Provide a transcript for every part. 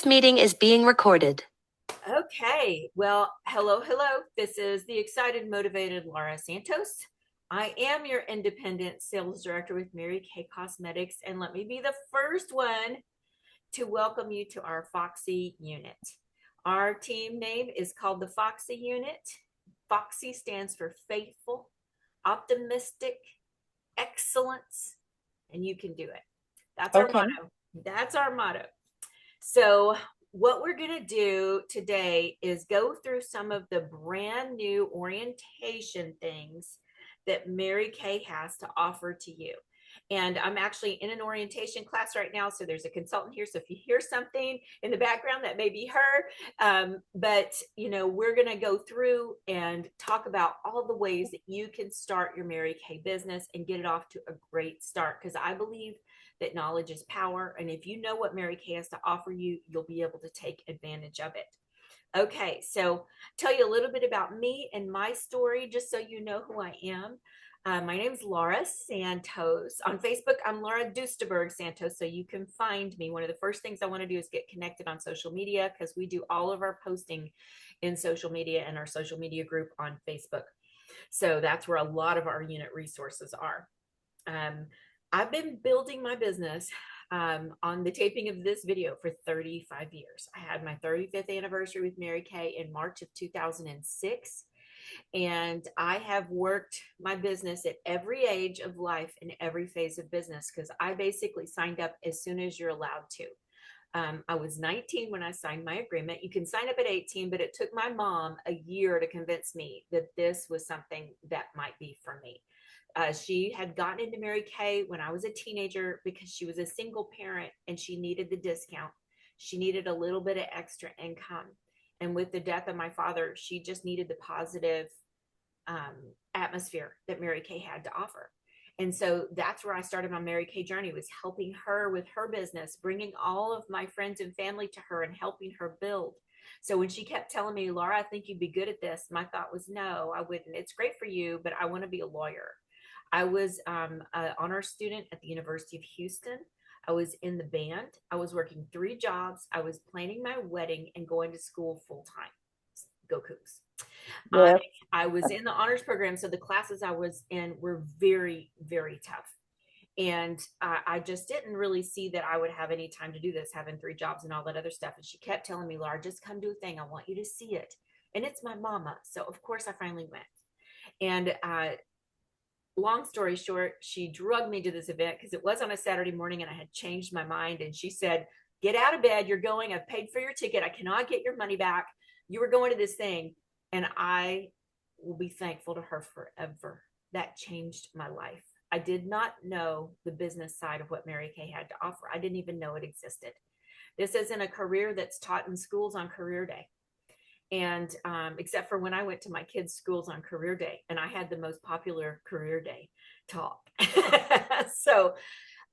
This meeting is being recorded. Okay, well, hello. This is the excited, motivated Laura Santos. I am your independent sales director with Mary Kay Cosmetics, and let me be the first one to welcome you to our Foxy unit. Our team name is called the Foxy unit. Foxy stands for faithful, optimistic, excellence, and you can do it. That's our Okay. motto. That's our motto. So, what we're going to do today is go through some of the brand new orientation things that Mary Kay has to offer to you. And I'm actually in an orientation class right now. So there's a consultant here. So if you hear something in the background, that may be her. But, we're going to go through and talk about all the ways that you can start your Mary Kay business and get it off to a great start. Because I believe that knowledge is power. And if you know what Mary Kay has to offer you, you'll be able to take advantage of it. Okay, so tell you a little bit about me and my story, just so you know who I am. My name is Laura Santos. On Facebook, I'm Laura Duesterberg Santos, so you can find me. One of the first things I want to do is get connected on social media because we do all of our posting in social media and our social media group on Facebook. So that's where a lot of our unit resources are. I've been building my business on the taping of this video for 35 years. I had my 35th anniversary with Mary Kay in March of 2006. And I have worked my business at every age of life and every phase of business because I basically signed up as soon as you're allowed to. I was 19 when I signed my agreement. You can sign up at 18, but it took my mom a year to convince me that this was something that might be for me. She had gotten into Mary Kay when I was a teenager because she was a single parent and she needed the discount. She needed a little bit of extra income. And with the death of my father, she just needed the positive atmosphere that Mary Kay had to offer. And so that's where I started my Mary Kay journey, was helping her with her business, bringing all of my friends and family to her and helping her build. So when she kept telling me, Laura, I think you'd be good at this, my thought was, no, I wouldn't. It's great for you, but I want to be a lawyer. I was an honor student at the University of Houston. I was in the band. I was working 3 jobs. I was planning my wedding and going to school full time. Go Cougs. Yeah. I was in the honors program, so the classes I was in were very, very tough. And I just didn't really see that I would have any time to do this, having 3 jobs and all that other stuff. And she kept telling me, Laura, just come do a thing. I want you to see it. And it's my mama. So, of course, I finally went. And long story short, she drugged me to this event because it was on a Saturday morning and I had changed my mind. And she said, get out of bed. You're going. I've paid for your ticket. I cannot get your money back. You were going to this thing. And I will be thankful to her forever. That changed my life. I did not know the business side of what Mary Kay had to offer. I didn't even know it existed. This isn't a career that's taught in schools on career day. And except for when I went to my kids' schools on career day, and I had the most popular career day talk. So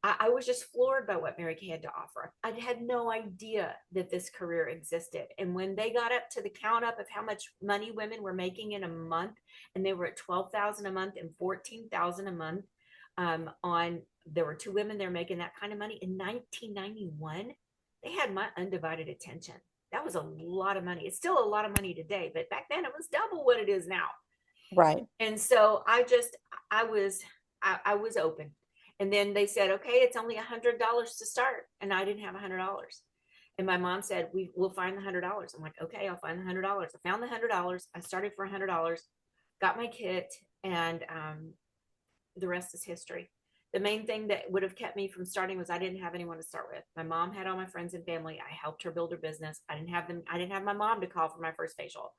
I was just floored by what Mary Kay had to offer. I had no idea that this career existed. And when they got up to the count up of how much money women were making in a month, and they were at 12,000 a month and 14,000 a month, there were 2 women there making that kind of money in 1991. They had my undivided attention. That was a lot of money. It's still a lot of money today, but back then it was double what it is now. Right. And so I was open. And then they said, okay, it's only $100 to start. And I didn't have $100. And my mom said, we'll find the $100. I'm like, okay, I'll find the $100. I found the $100. I started for $100, got my kit, and the rest is history. The main thing that would have kept me from starting was I didn't have anyone to start with. My mom had all my friends and family. I helped her build her business. I didn't have my mom to call for my first facial.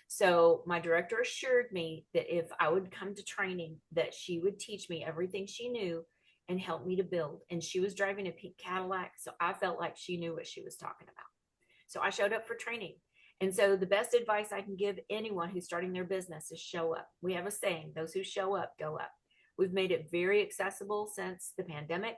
So my director assured me that if I would come to training, that she would teach me everything she knew and help me to build. And she was driving a pink Cadillac, so I felt like she knew what she was talking about. So I showed up for training. And so the best advice I can give anyone who's starting their business is show up. We have a saying, those who show up, go up. We've made it very accessible since the pandemic.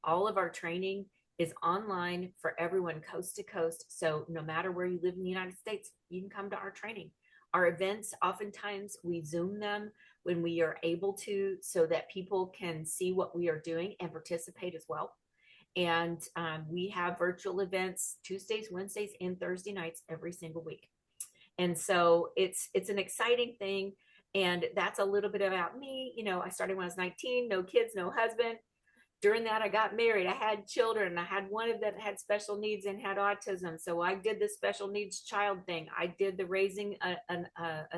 All of our training is online for everyone coast to coast. So no matter where you live in the United States, you can come to our training. Our events, oftentimes we Zoom them when we are able to, so that people can see what we are doing and participate as well. And we have virtual events Tuesdays, Wednesdays, and Thursday nights every single week. And so it's an exciting thing. And that's a little bit about me. You know, I started when I was 19, no kids, no husband. During that, I got married. I had children. I had one of that had special needs and had autism. So I did the special needs child thing. I did the raising an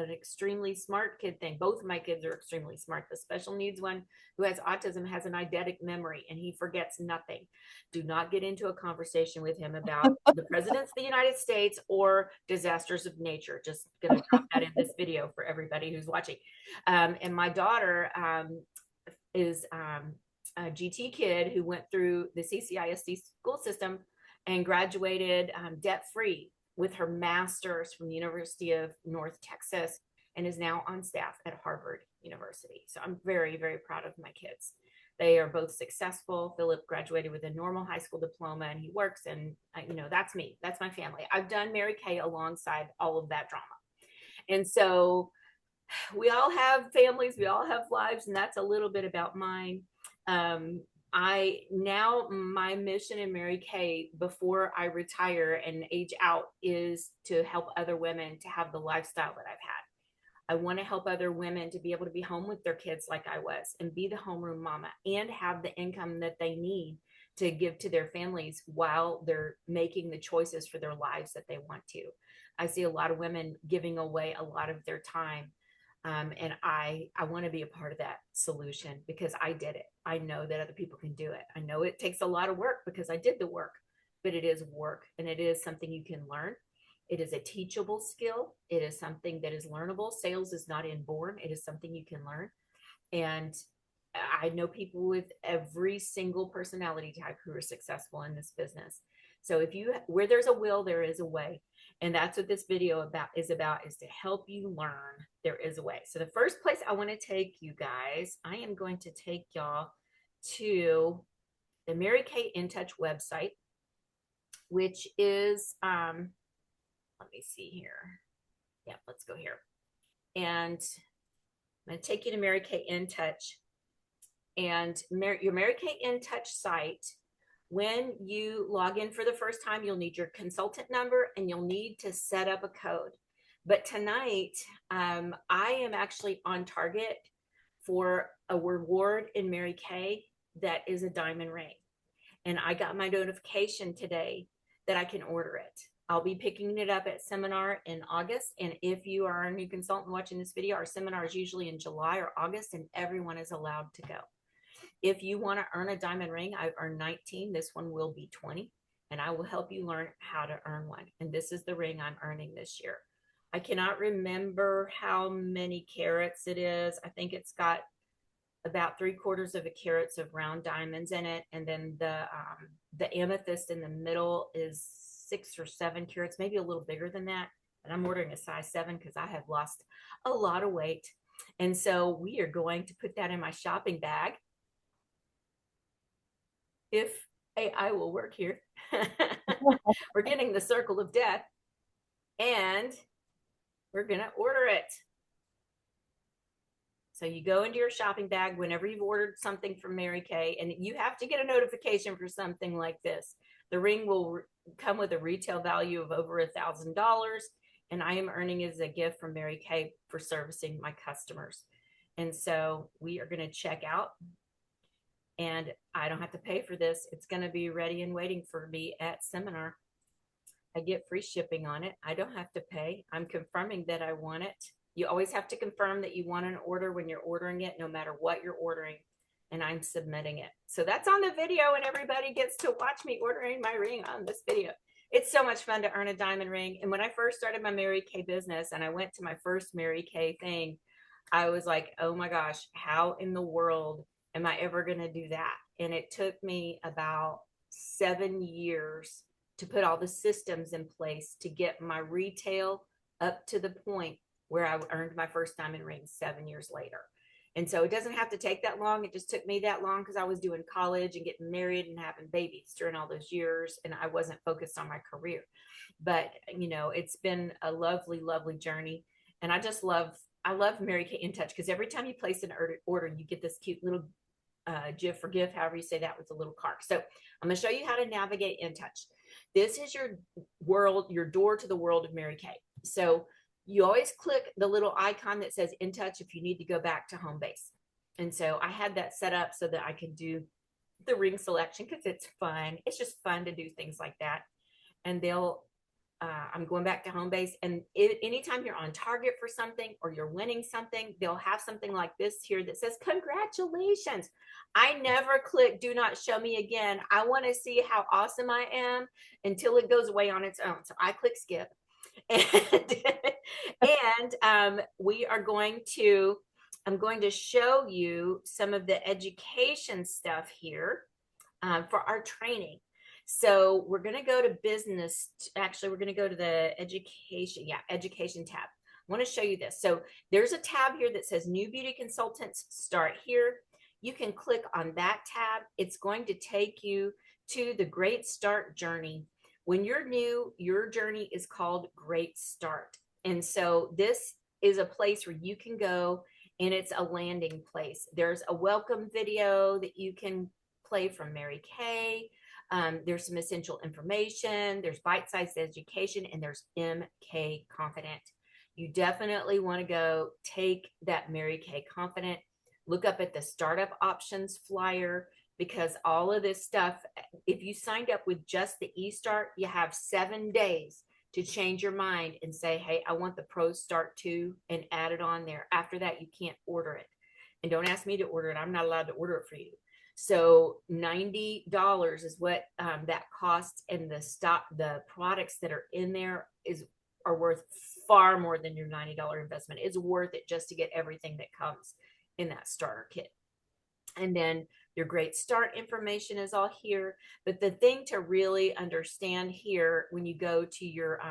extremely smart kid thing. Both of my kids are extremely smart. The special needs one who has autism has an eidetic memory and he forgets nothing. Do not get into a conversation with him about the presidents of the United States or disasters of nature. Just going to drop that in this video for everybody who's watching. And my daughter is a GT kid who went through the CCISD school system and graduated debt free with her master's from the University of North Texas and is now on staff at Harvard University. So I'm very, very proud of my kids. They are both successful. Philip graduated with a normal high school diploma and he works, and you know, that's me. That's my family. I've done Mary Kay alongside all of that drama. And so we all have families, we all have lives, and that's a little bit about mine. I now my mission in Mary Kay before I retire and age out is to help other women to have the lifestyle that I've had. I want to help other women to be able to be home with their kids like I was and be the homeroom mama and have the income that they need to give to their families while they're making the choices for their lives that they want to. I see a lot of women giving away a lot of their time. And I want to be a part of that solution because I did it. I know that other people can do it. I know it takes a lot of work because I did the work, but it is work and it is something you can learn. It is a teachable skill. It is something that is learnable. Sales is not inborn. It is something you can learn. And I know people with every single personality type who are successful in this business. So if you, where there's a will, there is a way. And that's what this video is to help you learn there is a way. So the first place I want to take you guys, I am going to take y'all to the Mary Kay In Touch website, which is, let me see here. Yeah, let's go here. And I'm going to take you to Mary Kay In Touch. And your Mary Kay In Touch site, when you log in for the first time, you'll need your consultant number and you'll need to set up a code. But tonight, I am actually on target for a reward in Mary Kay that is a diamond ring. And I got my notification today that I can order it. I'll be picking it up at seminar in August. And if you are a new consultant watching this video, our seminar is usually in July or August, and everyone is allowed to go. If you want to earn a diamond ring, I've earned 19. This one will be 20, and I will help you learn how to earn one. And this is the ring I'm earning this year. I cannot remember how many carats it is. I think it's got about 3/4 of a carats of round diamonds in it. And then the amethyst in the middle is 6 or 7 carats, maybe a little bigger than that. And I'm ordering a size 7 because I have lost a lot of weight. And so we are going to put that in my shopping bag. If AI will work here. We're getting the circle of death and we're going to order it. So you go into your shopping bag whenever you've ordered something from Mary Kay, and you have to get a notification for something like this. The ring will come with a retail value of over $1,000, and I am earning it as a gift from Mary Kay for servicing my customers. And so we are going to check out, and I don't have to pay for this. It's going to be ready and waiting for me at seminar. I get free shipping on it. I don't have to pay. I'm confirming that I want it. You always have to confirm that you want an order when you're ordering it, no matter what you're ordering. And I'm submitting it. So that's on the video, and everybody gets to watch me ordering my ring on this video. It's so much fun to earn a diamond ring. And when I first started my Mary Kay business and I went to my first Mary Kay thing, I was like, oh my gosh, how in the world am I ever going to do that? And it took me about 7 years to put all the systems in place to get my retail up to the point where I earned my first diamond ring 7 years later. And so it doesn't have to take that long. It just took me that long because I was doing college and getting married and having babies during all those years. And I wasn't focused on my career. But, you know, it's been a lovely, lovely journey. And I love Mary Kay In Touch because every time you place an order, you get this cute little GIF or GIF, however you say that, with a little car. So I'm going to show you how to navigate InTouch. This is your world, your door to the world of Mary Kay. So you always click the little icon that says InTouch if you need to go back to home base. And so I had that set up so that I could do the ring selection because it's fun. It's just fun to do things like that. And I'm going back to home base. And anytime you're on target for something or you're winning something, they'll have something like this here that says, congratulations. I never click do not show me again. I want to see how awesome I am until it goes away on its own. So I click skip. And I'm going to show you some of the education stuff here for our training. So we're going to go to business. Actually, we're going to go to the education. Yeah, education tab. I want to show you this. So there's a tab here that says new beauty consultants start here. You can click on that tab. It's going to take you to the Great Start journey. When you're new, your journey is called Great Start. And so this is a place where you can go, and it's a landing place. There's a welcome video that you can play from Mary Kay. There's some essential information, there's bite-sized education, and there's MK Confident. You definitely want to go take that Mary Kay Confident, look up at the startup options flyer, because all of this stuff, if you signed up with just the eStart, you have 7 days to change your mind and say, hey, I want the Pro Start 2 and add it on there. After that, you can't order it. And don't ask me to order it. I'm not allowed to order it for you. So $90 is what that costs, and the products that are in there are worth far more than your $90 investment. It's worth it just to get everything that comes in that starter kit. And then your Great Start information is all here. But the thing to really understand here when you go to your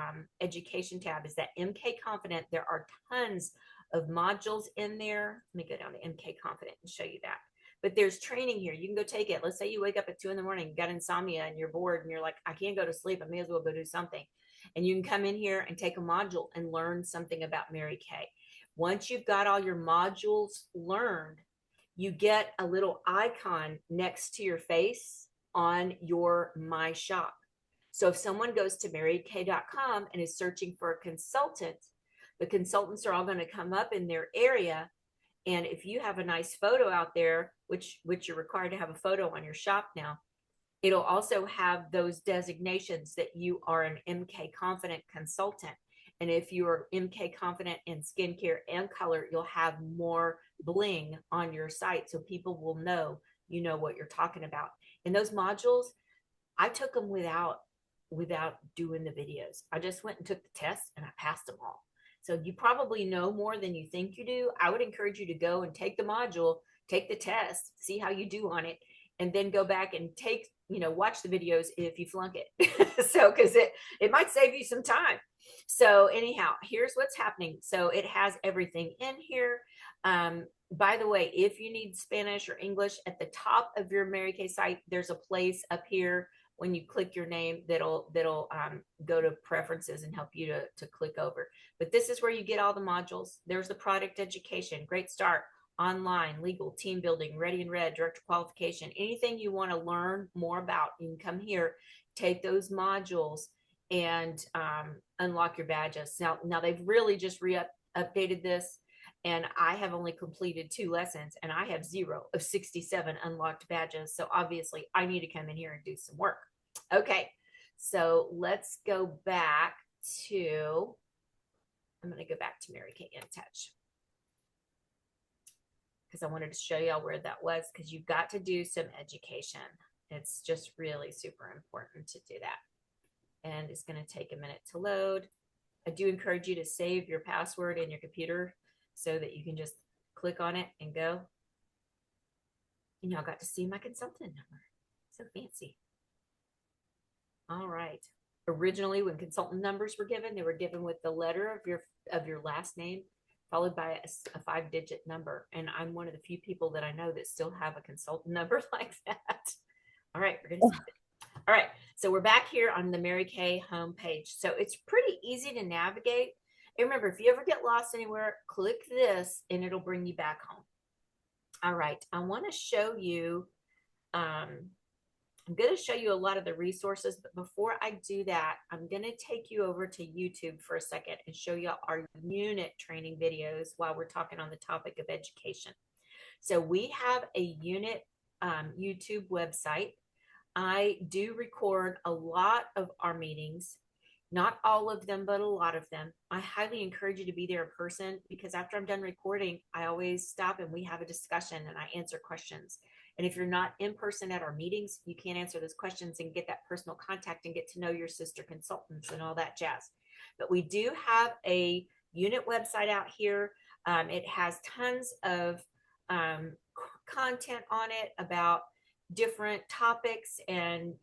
education tab is that MK Confident, there are tons of modules in there. Let me go down to MK Confident and show you that. But there's training here. You can go take it. Let's say you wake up at 2 in the morning, you got insomnia, and you're bored, and you're like, I can't go to sleep. I may as well go do something. And you can come in here and take a module and learn something about Mary Kay. Once you've got all your modules learned, you get a little icon next to your face on your My Shop. So if someone goes to marykay.com and is searching for a consultant, the consultants are all going to come up in their area. And if you have a nice photo out there, which you're required to have a photo on your shop now, it'll also have those designations that you are an MK Confident consultant. And if you're MK Confident in skincare and color, you'll have more bling on your site so people will know you know what you're talking about. And those modules, I took them without doing the videos. I just went and took the test and I passed them all. So you probably know more than you think you do. I would encourage you to go and take the module, take the test, see how you do on it, and then go back and watch the videos if you flunk it. So, because it might save you some time. So anyhow, here's what's happening. So it has everything in here. By the way, if you need Spanish or English, at the top of your Mary Kay site, there's a place up here when you click your name that'll go to preferences and help you to click over. But this is where you get all the modules. There's the product education, Great Start, online, legal, team building, ready and red, director qualification, anything you want to learn more about, you can come here, take those modules, and unlock your badges. Now they've really just updated this, and I have only completed 2 lessons, and I have 0 of 67 unlocked badges. So obviously I need to come in here and do some work. Okay, so let's go back to, I'm going to go back to Mary Kay InTouch, because I wanted to show y'all where that was, because you've got to do some education. It's just really super important to do that. And it's going to take a minute to load. I do encourage you to save your password in your computer so that you can just click on it and go. And y'all got to see my consultant number. So fancy. All right. Originally, when consultant numbers were given, they were given with the letter of your last name followed by a 5-digit number. And I'm one of the few people that I know that still have a consultant number like that. All right, we're going to see it. All right, so we're back here on the Mary Kay homepage. So it's pretty easy to navigate. And remember, if you ever get lost anywhere, click this and it'll bring you back home. All right. I want to show you, um, I'm going to show you a lot of the resources, but before I do that, I'm going to take you over to YouTube for a second and show you our unit training videos while we're talking on the topic of education. So we have a unit YouTube website. I do record a lot of our meetings, not all of them, but a lot of them. I highly encourage you to be there in person because after I'm done recording, I always stop and we have a discussion and I answer questions. And if you're not in person at our meetings, you can't answer those questions and get that personal contact and get to know your sister consultants and all that jazz. But we do have a unit website out here. It has tons of content on it about different topics and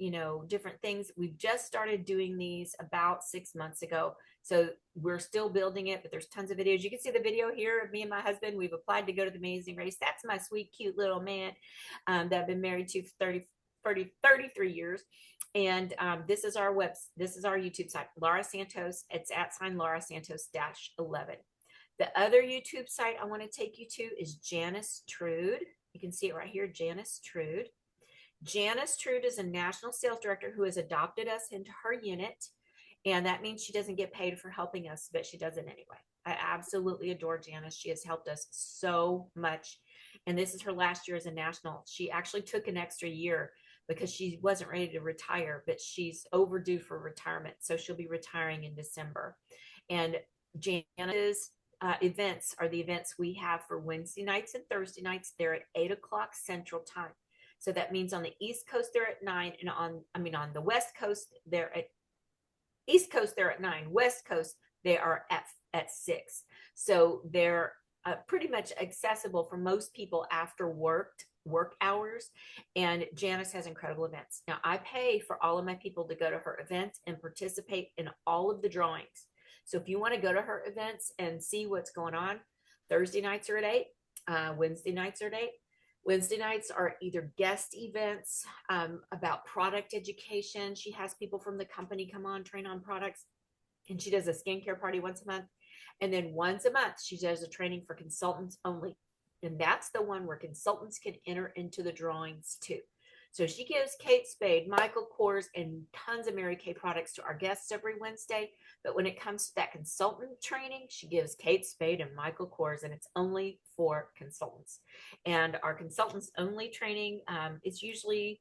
different things. We've just started doing these about 6 months ago, so we're still building it, but there's tons of videos. You can see the video here of me and my husband. We've applied to go to the Amazing Race. That's my sweet cute little man that I've been married to for 33 years. And this is our YouTube site, Laura Santos. It's @ Laura Santos -11. The other YouTube site I want to take you to is Janice Trude. You can see it right here, Janice Trude. Janice Trude is a national sales director who has adopted us into her unit. And that means she doesn't get paid for helping us, but she does it anyway. I absolutely adore Janice. She has helped us so much. And this is her last year as a national. She actually took an extra year because she wasn't ready to retire, but she's overdue for retirement. So she'll be retiring in December. And Janice's events are the events we have for Wednesday nights and Thursday nights. They're at 8 o'clock Central Time. So that means on the East Coast, they're at 9. And on the West Coast, they're at East Coast, they're at 9. West Coast, they are at 6. So they're pretty much accessible for most people after work hours. And Janice has incredible events. Now, I pay for all of my people to go to her events and participate in all of the drawings. So if you want to go to her events and see what's going on, Thursday nights are at 8. Wednesday nights are at 8. Wednesday nights are either guest events about product education. She has people from the company come on, train on products, and she does a skincare party once a month. And then once a month, she does a training for consultants only. And that's the one where consultants can enter into the drawings too. So she gives Kate Spade, Michael Kors, and tons of Mary Kay products to our guests every Wednesday. But when it comes to that consultant training, she gives Kate Spade and Michael Kors, and it's only for consultants. And our consultants only training is usually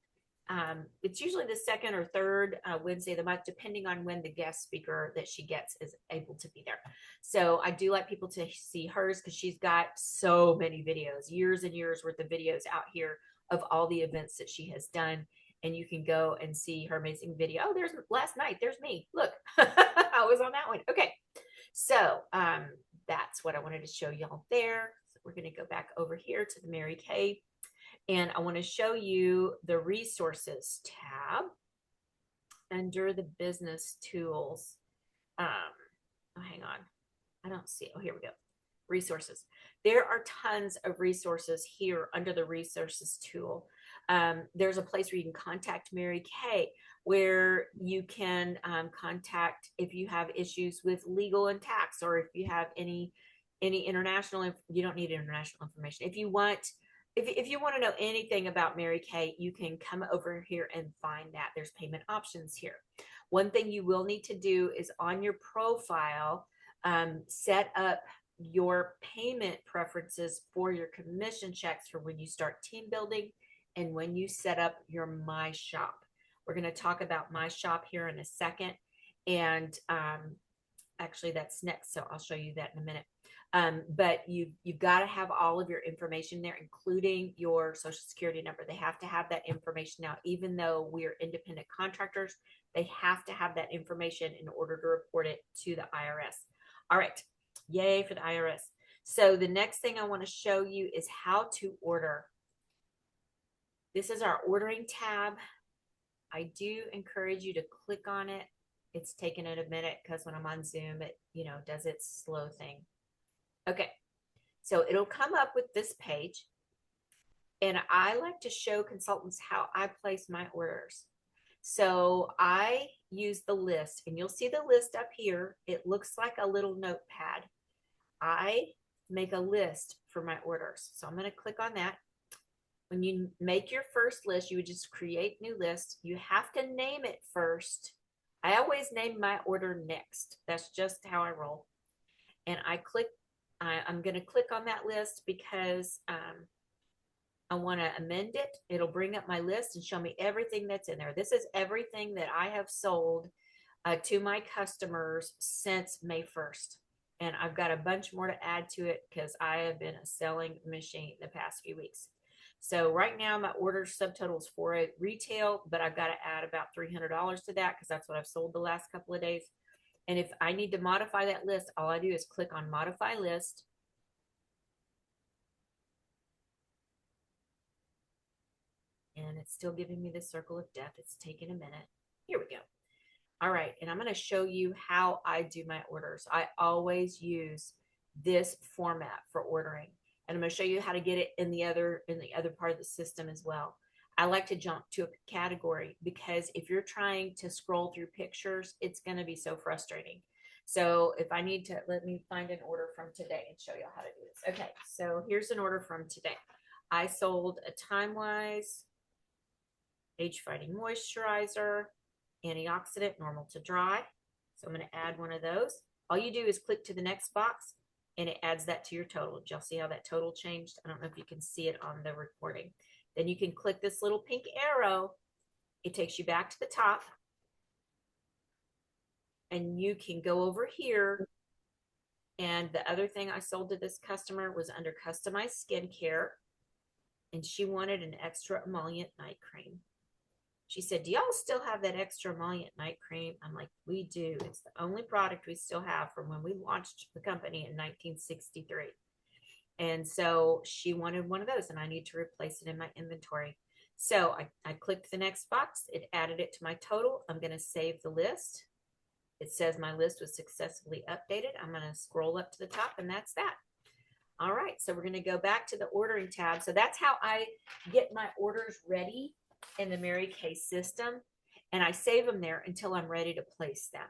the second or third Wednesday of the month, depending on when the guest speaker that she gets is able to be there. So I do like people to see hers because she's got so many videos, years and years worth of videos out here of all the events that she has done. And you can go and see her amazing video. Oh, there's last night. There's me. Look, I was on that one. Okay. So that's what I wanted to show y'all there. So we're going to go back over here to the Mary Kay. And I want to show you the resources tab under the business tools. Oh, hang on. I don't see it. Oh, here we go. Resources. There are tons of resources here under the resources tool. There's a place where you can contact Mary Kay, where you can contact if you have issues with legal and tax, or if you have any international. You don't need international information. If you want to know anything about Mary Kay, you can come over here and find that. There's payment options here. One thing you will need to do is on your profile, set up your payment preferences for your commission checks for when you start team building and when you set up your My Shop. We're going to talk about My Shop here in a second. And actually, that's next. So I'll show you that in a minute. But you've got to have all of your information there, including your social security number. They have to have that information now. Even though we're independent contractors, they have to have that information in order to report it to the IRS. All right. Yay for the IRS. So the next thing I want to show you is how to order. This is our ordering tab. I do encourage you to click on it. It's taken it a minute because when I'm on Zoom, it does its slow thing. Okay, so it'll come up with this page, and I like to show consultants how I place my orders. So I use the list, and you'll see the list up here. It looks like a little notepad. I make a list for my orders. So I'm going to click on that. when you make your first list, you would just create new list. You have to name it first. I always name my order next. That's just how I roll. And I'm going to click on that list because I want to amend it. It'll bring up my list and show me everything that's in there. This is everything that I have sold to my customers since May 1st. And I've got a bunch more to add to it because I have been a selling machine the past few weeks. So right now my order subtotal is 408 retail, but I've got to add about $300 to that because that's what I've sold the last couple of days. And if I need to modify that list, all I do is click on modify list. And it's still giving me the circle of death. It's taking a minute. Here we go. All right, and I'm going to show you how I do my orders. I always use this format for ordering, and I'm going to show you how to get it in the other part of the system as well. I like to jump to a category because if you're trying to scroll through pictures, it's going to be so frustrating. So if I need to, let me find an order from today and show you how to do this. Okay, so here's an order from today. I sold a Time-Wise age-fighting moisturizer, antioxidant, normal to dry. So I'm going to add one of those. All you do is click to the next box and it adds that to your total. Did y'all see how that total changed? I don't know if you can see it on the recording. Then you can click this little pink arrow. It takes you back to the top. And you can go over here. And the other thing I sold to this customer was under customized skincare. And she wanted an extra emollient night cream. She said, do y'all still have that extra emollient night cream? I'm like, we do. It's the only product we still have from when we launched the company in 1963. And so she wanted one of those, and I need to replace it in my inventory. So I clicked the next box. It added it to my total. I'm going to save the list. It says my list was successfully updated. I'm going to scroll up to the top, and that's that. All right, so we're going to go back to the ordering tab. So that's how I get my orders ready in the Mary Kay system, and I save them there until I'm ready to place them.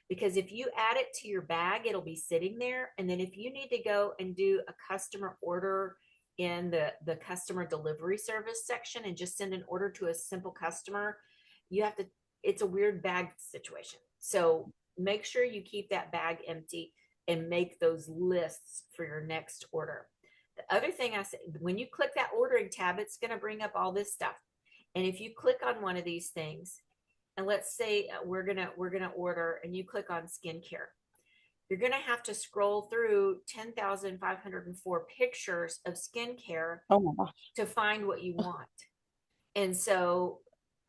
Because if you add it to your bag, it'll be sitting there. And then if you need to go and do a customer order in the customer delivery service section and just send an order to a simple customer, you have to, it's a weird bag situation. So make sure you keep that bag empty and make those lists for your next order. The other thing I say, when you click that ordering tab, it's going to bring up all this stuff. And if you click on one of these things, and let's say we're gonna order, and you click on skincare, you're gonna have to scroll through 10,504 pictures of skincare to find what you want. And so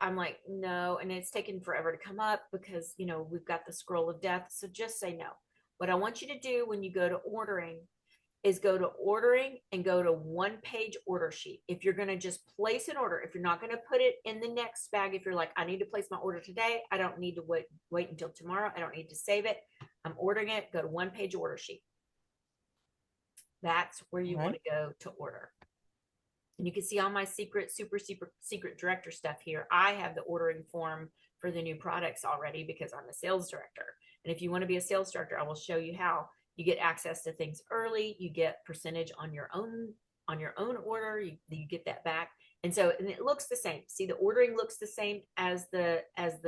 I'm like, no, and it's taken forever to come up because we've got the scroll of death. So just say no. What I want you to do when you go to ordering is go to ordering and go to one-page order sheet. If you're going to just place an order, if you're not going to put it in the next bag, if you're like, I need to place my order today, I don't need to wait until tomorrow, I don't need to save it, I'm ordering it, go to one-page order sheet. That's where you want to go to order. And you can see all my super secret director stuff here. I have the ordering form for the new products already because I'm a sales director. And if you want to be a sales director, I will show you how. You get access to things early. You get percentage on your own order. You get that back. And it looks the same. See, the ordering looks the same as the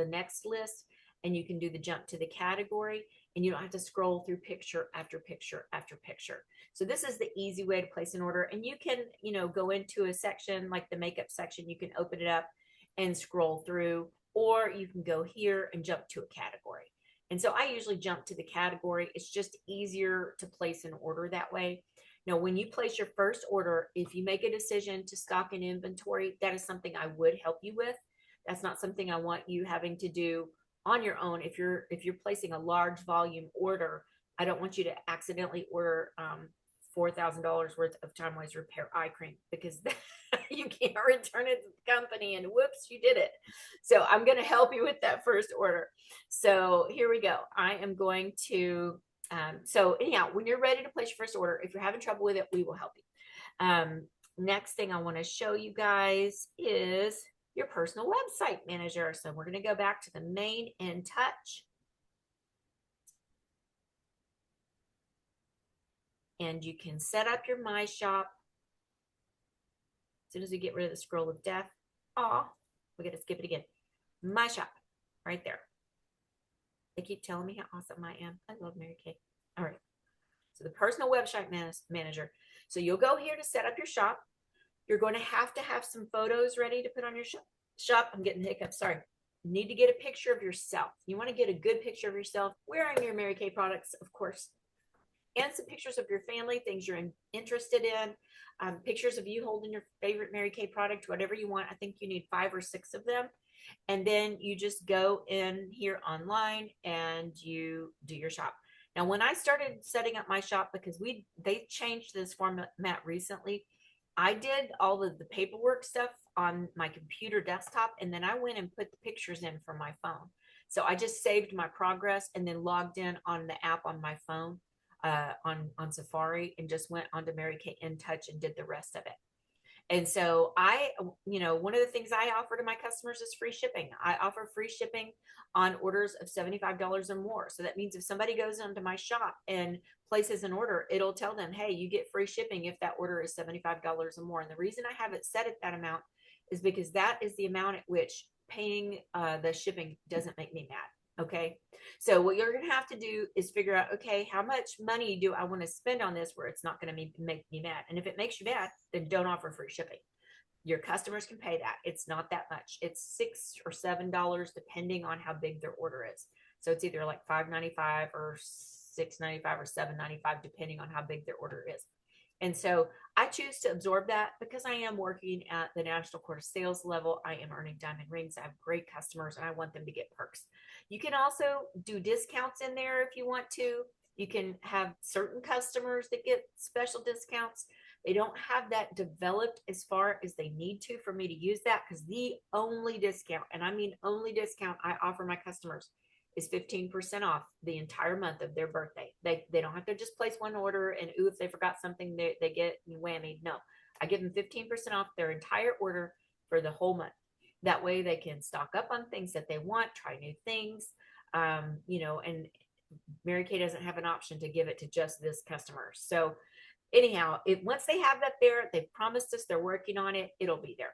next list, and you can do the jump to the category, and you don't have to scroll through picture after picture after picture. So this is the easy way to place an order. And you can, go into a section like the makeup section. You can open it up and scroll through, or you can go here and jump to a category. And so I usually jump to the category. It's just easier to place an order that way. Now, when you place your first order, if you make a decision to stock an inventory, that is something I would help you with. That's not something I want you having to do on your own. If you're placing a large volume order, I don't want you to accidentally order $4,000 worth of Time-Wise Repair eye cream because you can't return it to the company and whoops, you did it. So I'm going to help you with that first order. So here we go. I am going to, so anyhow, when you're ready to place your first order, if you're having trouble with it, we will help you. Next thing I want to show you guys is your personal website manager. So we're going to go back to the main InTouch. And you can set up your My Shop. As soon as we get rid of the scroll of death, we got to skip it again. My shop, right there. They keep telling me how awesome I am. I love Mary Kay. All right. So the personal website manager. So you'll go here to set up your shop. You're going to have some photos ready to put on your shop. I'm getting hiccups. Sorry. You need to get a picture of yourself. You want to get a good picture of yourself wearing your Mary Kay products, of course, and some pictures of your family, things you're interested in, pictures of you holding your favorite Mary Kay product, whatever you want. I think you need 5 or 6 of them. And then you just go in here online and you do your shop. Now, when I started setting up my shop, because they changed this format recently, I did all of the paperwork stuff on my computer desktop, and then I went and put the pictures in from my phone. So I just saved my progress and then logged in on the app on my phone on Safari, and just went onto Mary Kay InTouch and did the rest of it. And so one of the things I offer to my customers is free shipping. I offer free shipping on orders of $75 or more. So that means if somebody goes onto my shop and places an order, it'll tell them, hey, you get free shipping if that order is $75 or more. And the reason I have it set at that amount is because that is the amount at which paying the shipping doesn't make me mad. Okay. So what you're going to have to do is figure out, okay, how much money do I want to spend on this where it's not going to make me mad? And if it makes you mad, then don't offer free shipping. Your customers can pay that. It's not that much. It's $6 or $7 depending on how big their order is. So it's either like $5.95 or $6.95 or $7.95 depending on how big their order is. And so I choose to absorb that because I am working at the National Court of Sales level. I am earning diamond rings. I have great customers and I want them to get perks. You can also do discounts in there if you want to. You can have certain customers that get special discounts. They don't have that developed as far as they need to for me to use that, because the only discount, and I mean only discount I offer my customers, is 15% off the entire month of their birthday. They don't have to just place one order and if they forgot something, they get whammied. No, I give them 15% off their entire order for the whole month. That way they can stock up on things that they want, try new things, and Mary Kay doesn't have an option to give it to just this customer. So anyhow, once they have that there, they've promised us they're working on it, it'll be there.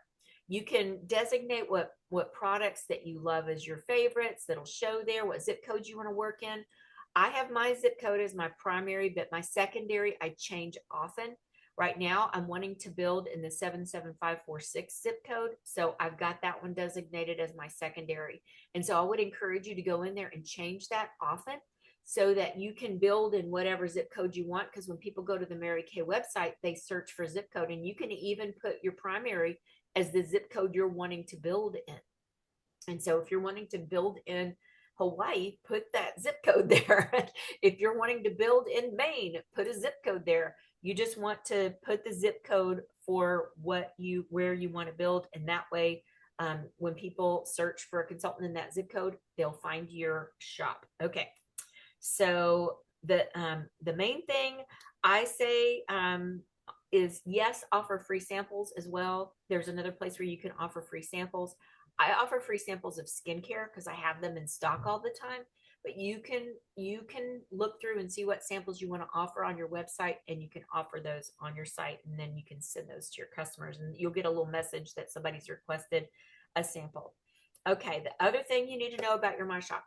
You can designate what products that you love as your favorites that'll show there, what zip codes you want to work in. I have my zip code as my primary, but my secondary I change often. Right now, I'm wanting to build in the 77546 zip code. So I've got that one designated as my secondary. And so I would encourage you to go in there and change that often so that you can build in whatever zip code you want. Because when people go to the Mary Kay website, they search for zip code, and you can even put your primary as the zip code you're wanting to build in. And so if you're wanting to build in Hawaii, put that zip code there. If you're wanting to build in Maine, put a zip code there. You just want to put the zip code for where you want to build. And that way, when people search for a consultant in that zip code, they'll find your shop. Okay. So the main thing I say is, yes, offer free samples as well. There's another place where you can offer free samples. I offer free samples of skincare because I have them in stock all the time. But you can look through and see what samples you want to offer on your website, and you can offer those on your site, and then you can send those to your customers, and you'll get a little message that somebody's requested a sample. Okay, the other thing you need to know about your My Shop: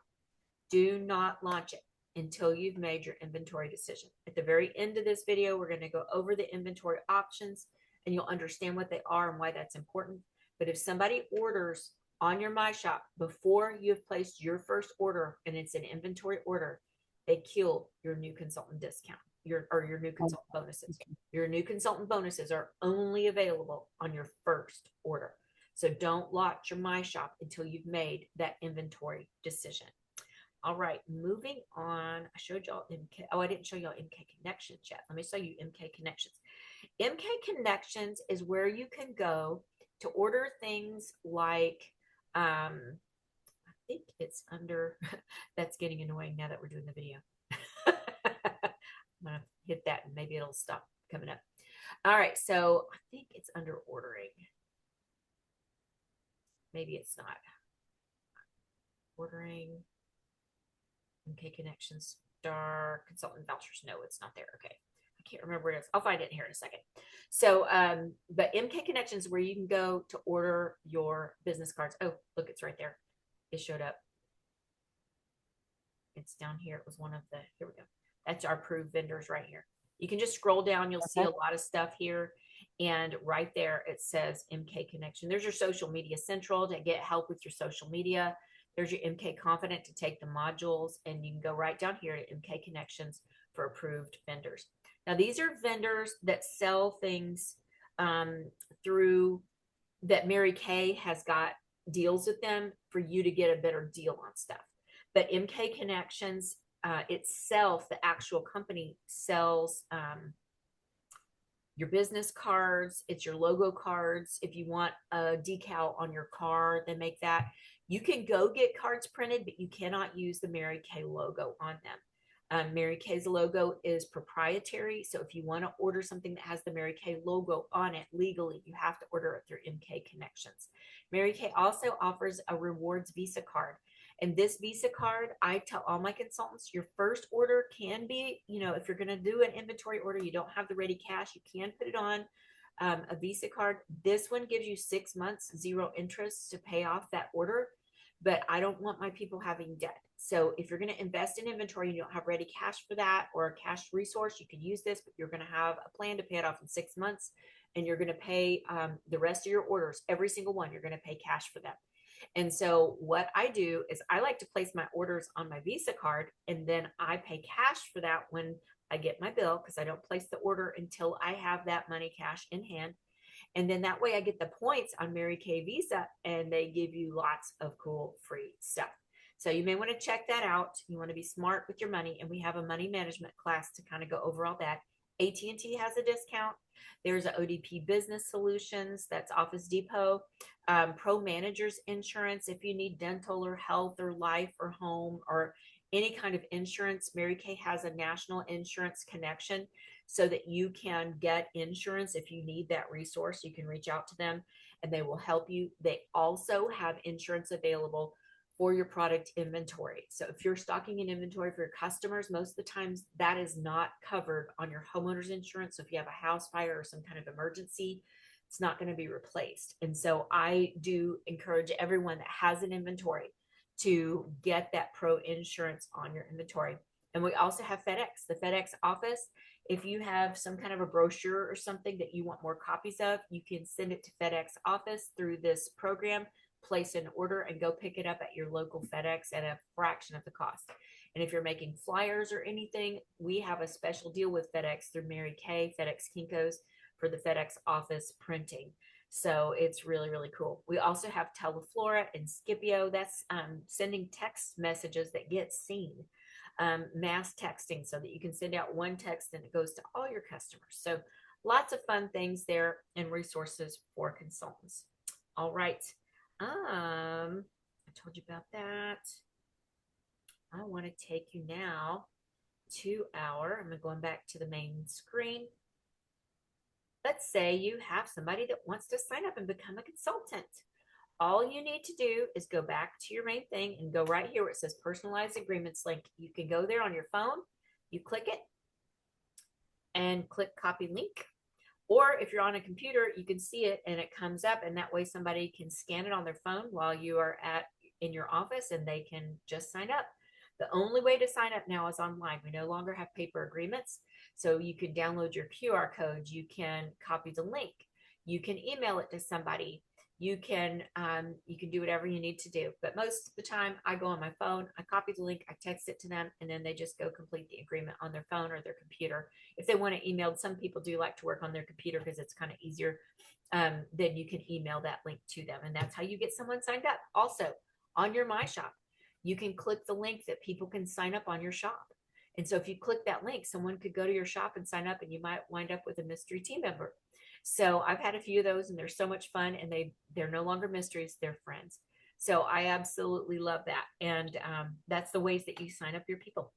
do not launch it until you've made your inventory decision. At the very end of this video, we're going to go over the inventory options, and you'll understand what they are and why that's important. But if somebody orders on your My Shop before you've placed your first order and it's an inventory order, they kill your new consultant discount, your new consultant bonuses. Your new consultant bonuses are only available on your first order. So don't launch your My Shop until you've made that inventory decision. All right, moving on. I showed y'all MK. Oh, I didn't show y'all MK Connections yet. Let me show you MK Connections. MK Connections is where you can go to order things like, I think it's under, that's getting annoying now that we're doing the video. I'm going to hit that and maybe it'll stop coming up. All right, so I think it's under ordering. Maybe it's not. Ordering. MK Connections, Star Consultant Vouchers. No, it's not there. Okay. I can't remember where it is. I'll find it here in a second. So, but MK Connections is where you can go to order your business cards. Oh, look, it's right there. It showed up. It's down here. It was one of the, here we go. That's our approved vendors right here. You can just scroll down. You'll see a lot of stuff here. And right there, it says MK Connection. There's your social media central to get help with your social media. There's your MK Confident to take the modules. And you can go right down here to MK Connections for approved vendors. Now, these are vendors that sell things through that Mary Kay has got deals with them for you to get a better deal on stuff. But MK Connections itself, the actual company, sells your business cards. It's your logo cards. If you want a decal on your car, they make that. You can go get cards printed, but you cannot use the Mary Kay logo on them. Mary Kay's logo is proprietary. So if you want to order something that has the Mary Kay logo on it legally, you have to order it through MK Connections. Mary Kay also offers a rewards Visa card. And this Visa card, I tell all my consultants, your first order can be, if you're going to do an inventory order, you don't have the ready cash, you can put it on a Visa card. This one gives you 6 months, 0 interest to pay off that order. But I don't want my people having debt. So if you're going to invest in inventory and you don't have ready cash for that or a cash resource, you can use this, but you're going to have a plan to pay it off in 6 months. And you're going to pay the rest of your orders, every single one, you're going to pay cash for them. And so what I do is I like to place my orders on my Visa card, and then I pay cash for that when I get my bill, because I don't place the order until I have that money cash in hand. And then that way I get the points on Mary Kay Visa, and they give you lots of cool free stuff. So you may want to check that out. You want to be smart with your money. And we have a money management class to kind of go over all that. AT&T has a discount. There's a ODP Business Solutions. That's Office Depot. Pro Managers Insurance. If you need dental or health or life or home or any kind of insurance, Mary Kay has a national insurance connection so that you can get insurance. If you need that resource, you can reach out to them and they will help you. They also have insurance available for your product inventory. So if you're stocking an inventory for your customers, most of the times that is not covered on your homeowner's insurance. So if you have a house fire or some kind of emergency, it's not going to be replaced. And so I do encourage everyone that has an inventory to get that pro insurance on your inventory. And we also have FedEx, the FedEx office. If you have some kind of a brochure or something that you want more copies of, you can send it to FedEx office through this program, place an order, and go pick it up at your local FedEx at a fraction of the cost. And if you're making flyers or anything, we have a special deal with FedEx through Mary Kay, FedEx Kinko's, for the FedEx office printing. So it's really, really cool. We also have Teleflora and Scipio. That's sending text messages that get seen. Mass texting, so that you can send out one text and it goes to all your customers. So lots of fun things there and resources for consultants. All right. I told you about that. I want to take you now to I'm going back to the main screen. Let's say you have somebody that wants to sign up and become a consultant. All you need to do is go back to your main thing and go right here where it says personalized agreements link. You can go there on your phone, you click it and click copy link. Or if you're on a computer, you can see it and it comes up, and that way somebody can scan it on their phone while you are in your office and they can just sign up. The only way to sign up now is online. We no longer have paper agreements. So you can download your QR code. You can copy the link. You can email it to somebody. You can do whatever you need to do. But most of the time I go on my phone, I copy the link, I text it to them, and then they just go complete the agreement on their phone or their computer. If they want to email, some people do like to work on their computer because it's kind of easier. Then you can email that link to them. And that's how you get someone signed up. Also, on your My Shop, you can click the link that people can sign up on your shop. And so if you click that link, someone could go to your shop and sign up, and you might wind up with a mystery team member. So I've had a few of those, and they're so much fun, and they're no longer mysteries, they're friends. So I absolutely love that. And that's the ways that you sign up your people.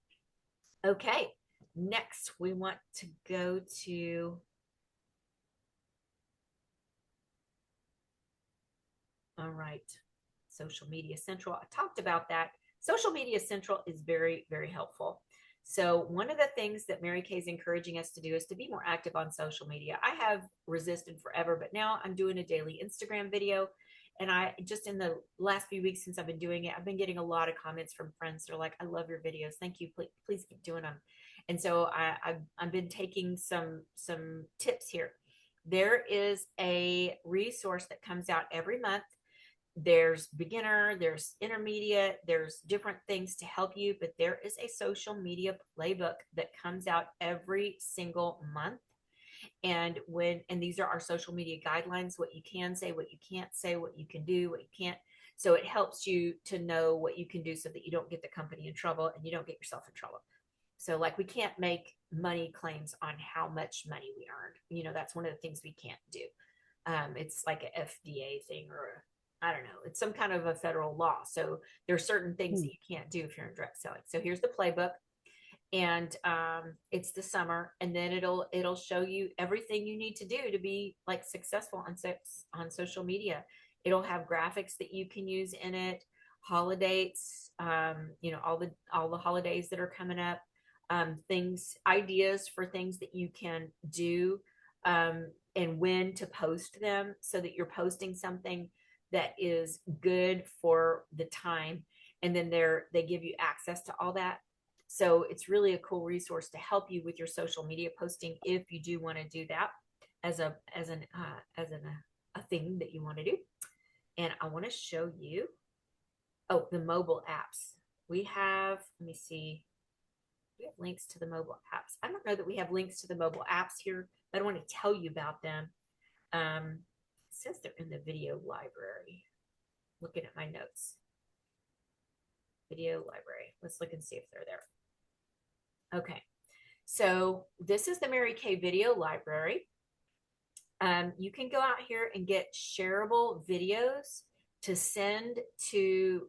Okay, next we want to go to, all right, Social Media Central. I talked about that. Social Media Central is very, very helpful. So one of the things that Mary Kay is encouraging us to do is to be more active on social media. I have resisted forever, but now I'm doing a daily Instagram video. And I just in the last few weeks since I've been doing it, I've been getting a lot of comments from friends. They're like, "I love your videos. Thank you. Please keep doing them." And so I've been taking some tips here. There is a resource that comes out every month. There's beginner, there's intermediate, there's different things to help you, but there is a social media playbook that comes out every single month. And these are our social media guidelines, what you can say, what you can't say, what you can do, what you can't. So it helps you to know what you can do so that you don't get the company in trouble and you don't get yourself in trouble. So like we can't make money claims on how much money we earned. That's one of the things we can't do. It's like an FDA thing, or I don't know. It's some kind of a federal law. So there are certain things that you can't do if you're in direct selling. So here's the playbook, and it's the summer, and then it'll show you everything you need to do to be like successful on social media. It'll have graphics that you can use in it, holidays, all the holidays that are coming up, things, ideas for things that you can do, and when to post them so that you're posting something that is good for the time. And then they give you access to all that. So it's really a cool resource to help you with your social media posting if you do want to do that as a thing that you want to do. And I want to show you, the mobile apps. We have, let me see, we have links to the mobile apps. I don't know that we have links to the mobile apps here, but I want to tell you about them. It says they're in the video library. Looking at my notes. Video library. Let's look and see if they're there. Okay. So this is the Mary Kay video library. You can go out here and get shareable videos to send to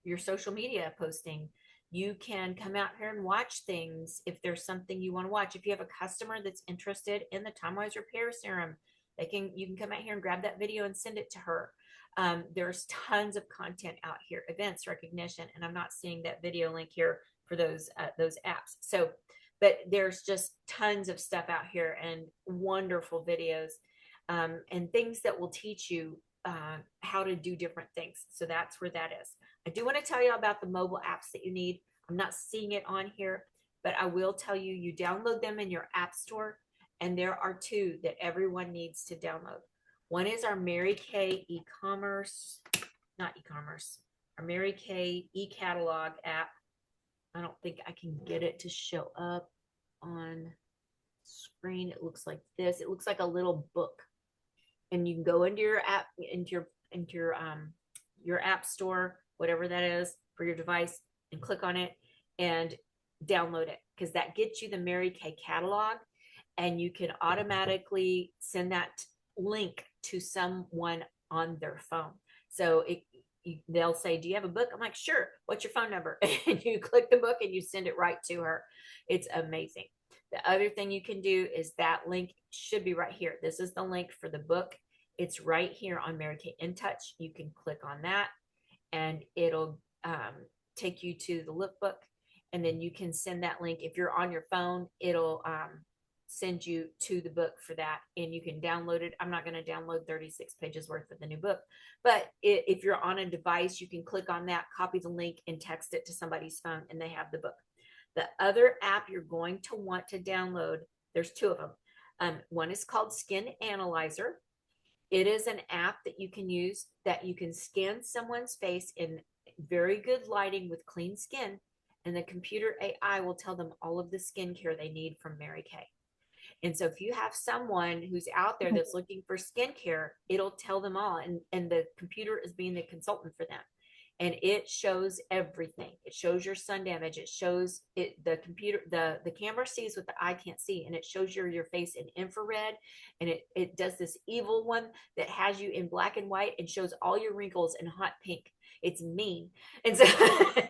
your social media posting. You can come out here and watch things if there's something you want to watch. If you have a customer that's interested in the Time-Wise Repair Serum, you can come out here and grab that video and send it to her. There's tons of content out here, events, recognition, and I'm not seeing that video link here for those apps. So, but there's just tons of stuff out here and wonderful videos, and things that will teach you how to do different things. So that's where that is. I do want to tell you about the mobile apps that you need. I'm not seeing it on here, but I will tell you, you download them in your app store, and there are two that everyone needs to download. One is our Mary Kay our Mary Kay e-catalog app. I don't think I can get it to show up on screen. It looks like this. It looks like a little book, and you can go into your app, into your app store, whatever that is for your device, and click on it and download it, because that gets you the Mary Kay catalog, and you can automatically send that link to someone on their phone. So they'll say, "Do you have a book?" I'm like, "Sure. What's your phone number?" And you click the book and you send it right to her. It's amazing. The other thing you can do is that link should be right here. This is the link for the book. It's right here on Mary Kay In Touch. You can click on that and it'll take you to the lookbook. And then you can send that link. If you're on your phone, it'll send you to the book for that, and you can download it. I'm not going to download 36 pages worth of the new book, but if you're on a device, you can click on that, copy the link, and text it to somebody's phone, and they have the book. The other app you're going to want to download, there's two of them. One is called Skin Analyzer. It is an app that you can use that you can scan someone's face in very good lighting with clean skin, and the computer AI will tell them all of the skincare they need from Mary Kay. And so if you have someone who's out there that's looking for skincare, it'll tell them all. And the computer is being the consultant for them. And it shows everything. It shows your sun damage. It shows it, the computer, the camera sees what the eye can't see. And it shows your face in infrared. And it does this evil one that has you in black and white and shows all your wrinkles in hot pink. It's mean. And so,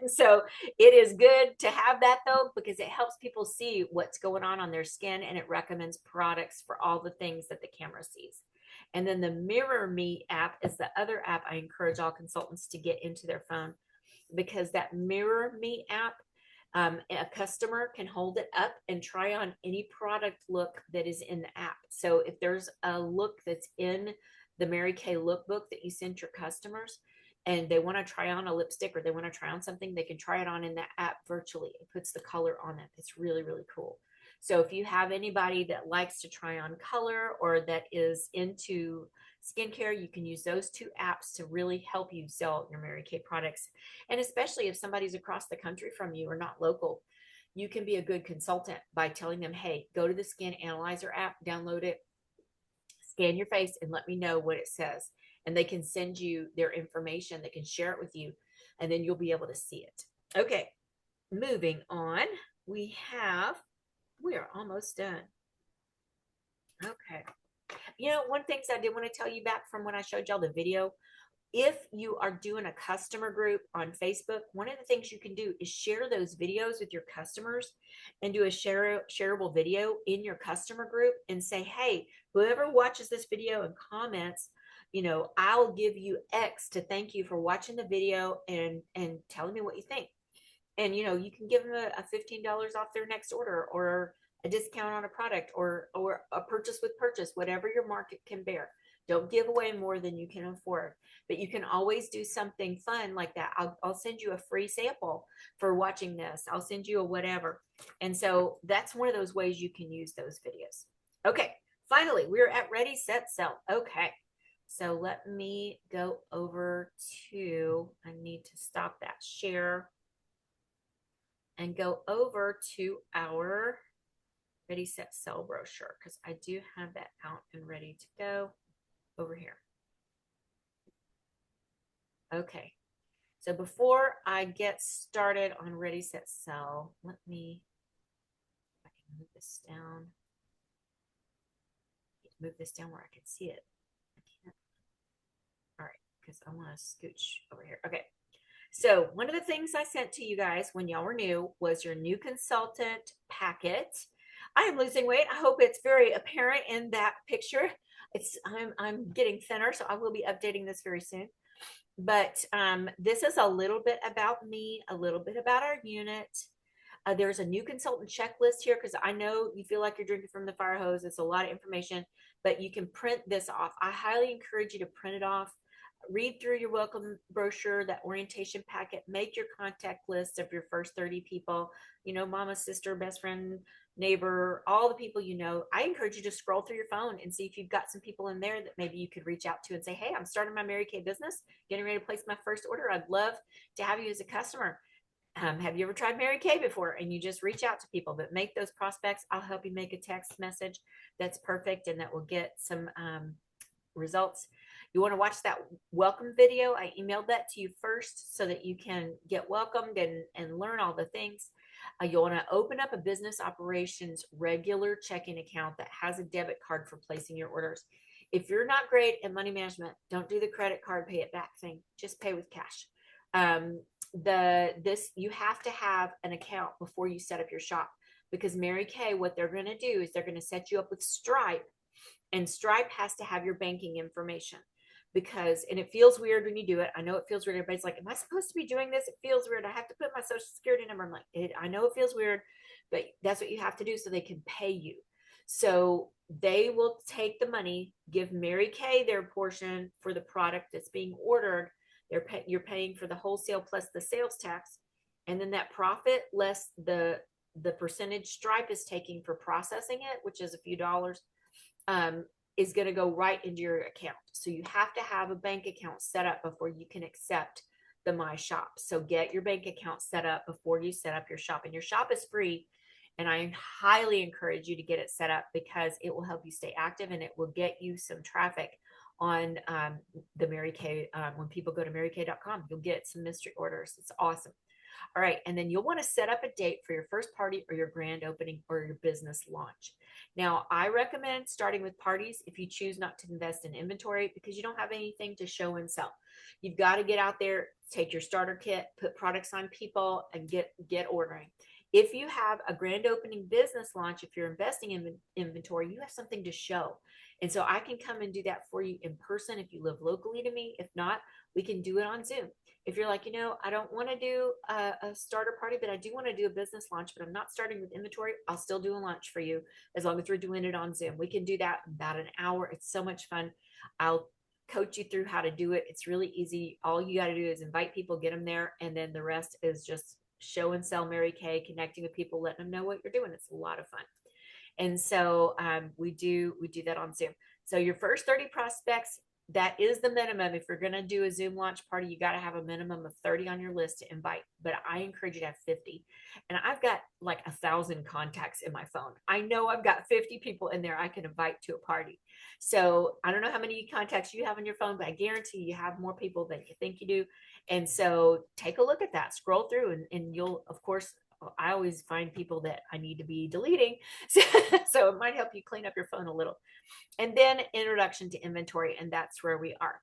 so it is good to have that though, because it helps people see what's going on their skin, and it recommends products for all the things that the camera sees. And then the Mirror Me app is the other app I encourage all consultants to get into their phone, because that Mirror Me app A customer can hold it up and try on any product look that is in the app. So if there's a look that's in the Mary Kay lookbook that you send your customers and they want to try on a lipstick or they want to try on something, they can try it on in the app virtually. It puts the color on it. It's really, really cool. So if you have anybody that likes to try on color or that is into skincare, you can use those two apps to really help you sell your Mary Kay products. And especially if somebody's across the country from you or not local, you can be a good consultant by telling them, hey, go to the Skin Analyzer app, download it, scan your face, and let me know what it says. And they can send you their information, they can share it with you, and then you'll be able to see it. Okay, moving on. We are almost done. Okay. One things I did want to tell you back from when I showed y'all the video, if you are doing a customer group on Facebook, one of the things you can do is share those videos with your customers and do a shareable video in your customer group and say, hey, whoever watches this video and comments, I'll give you X to thank you for watching the video and telling me what you think. And, you can give them a $15 off their next order or a discount on a product or a purchase with purchase, whatever your market can bear. Don't give away more than you can afford, but you can always do something fun like that. I'll send you a free sample for watching this. I'll send you a whatever. And so that's one of those ways you can use those videos. Okay. Finally, we're at Ready, Set, Sell. Okay. So let me go over to, I need to stop that share and go over to our Ready, Set, Sell brochure because I do have that out and ready to go over here. Okay, so before I get started on Ready, Set, Sell, let me, I can move this down. Move this down where I can see it. I can't. All right, because I want to scooch over here. Okay. So one of the things I sent to you guys when y'all were new was your new consultant packet. I am losing weight. I hope it's very apparent in that picture. I'm getting thinner, so I will be updating this very soon. But this is a little bit about me, a little bit about our unit. There's a new consultant checklist here because I know you feel like you're drinking from the fire hose. It's a lot of information, but you can print this off. I highly encourage you to print it off. Read through your welcome brochure, that orientation packet, make your contact list of your first 30 people, mama, sister, best friend, neighbor, all the people I encourage you to scroll through your phone and see if you've got some people in there that maybe you could reach out to and say, hey, I'm starting my Mary Kay business, getting ready to place my first order. I'd love to have you as a customer. Have you ever tried Mary Kay before? And you just reach out to people, but make those prospects. I'll help you make a text message that's perfect and that will get some results. You want to watch that welcome video? I emailed that to you first so that you can get welcomed and learn all the things. You want to open up a business operations regular checking account that has a debit card for placing your orders. If you're not great at money management, don't do the credit card pay it back thing. Just pay with cash. You have to have an account before you set up your shop, because Mary Kay, what they're going to do is they're going to set you up with Stripe, and Stripe has to have your banking information and it feels weird when you do it. I know it feels weird. Everybody's like, am I supposed to be doing this? It feels weird. I have to put my social security number. I'm like, I know it feels weird, but that's what you have to do so they can pay you. So they will take the money, give Mary Kay their portion for the product that's being ordered. You're paying for the wholesale plus the sales tax, and then that profit less the percentage Stripe is taking for processing it, which is a few dollars, is going to go right into your account. So you have to have a bank account set up before you can accept the My Shop. So get your bank account set up before you set up your shop, and your shop is free. And I highly encourage you to get it set up because it will help you stay active and it will get you some traffic on the Mary Kay. When people go to marykay.com, you'll get some mystery orders. It's awesome. All right. And then you'll want to set up a date for your first party or your grand opening or your business launch. Now, I recommend starting with parties if you choose not to invest in inventory because you don't have anything to show and sell. You've got to get out there, take your starter kit, put products on people, and get ordering. if you have a grand opening business launch, if you're investing in inventory, you have something to show. And so I can come and do that for you in person if you live locally to me. If not, we can do it on Zoom. If you're like, I don't want to do a starter party, but I do want to do a business launch, but I'm not starting with inventory, I'll still do a launch for you as long as we're doing it on Zoom. We can do that in about an hour. It's so much fun. I'll coach you through how to do it. It's really easy. All you got to do is invite people, get them there, and then the rest is just show and sell Mary Kay, connecting with people, letting them know what you're doing. It's a lot of fun. And so we do that on Zoom. So your first 30 prospects, that is the minimum. If you're going to do a Zoom launch party, you got to have a minimum of 30 on your list to invite. But I encourage you to have 50. And I've got like 1,000 contacts in my phone. I know I've got 50 people in there I can invite to a party. So I don't know how many contacts you have on your phone, but I guarantee you have more people than you think you do. And so take a look at that, scroll through, and you'll, of course, I always find people that I need to be deleting. So it might help you clean up your phone a little. And then introduction to inventory, and that's where we are.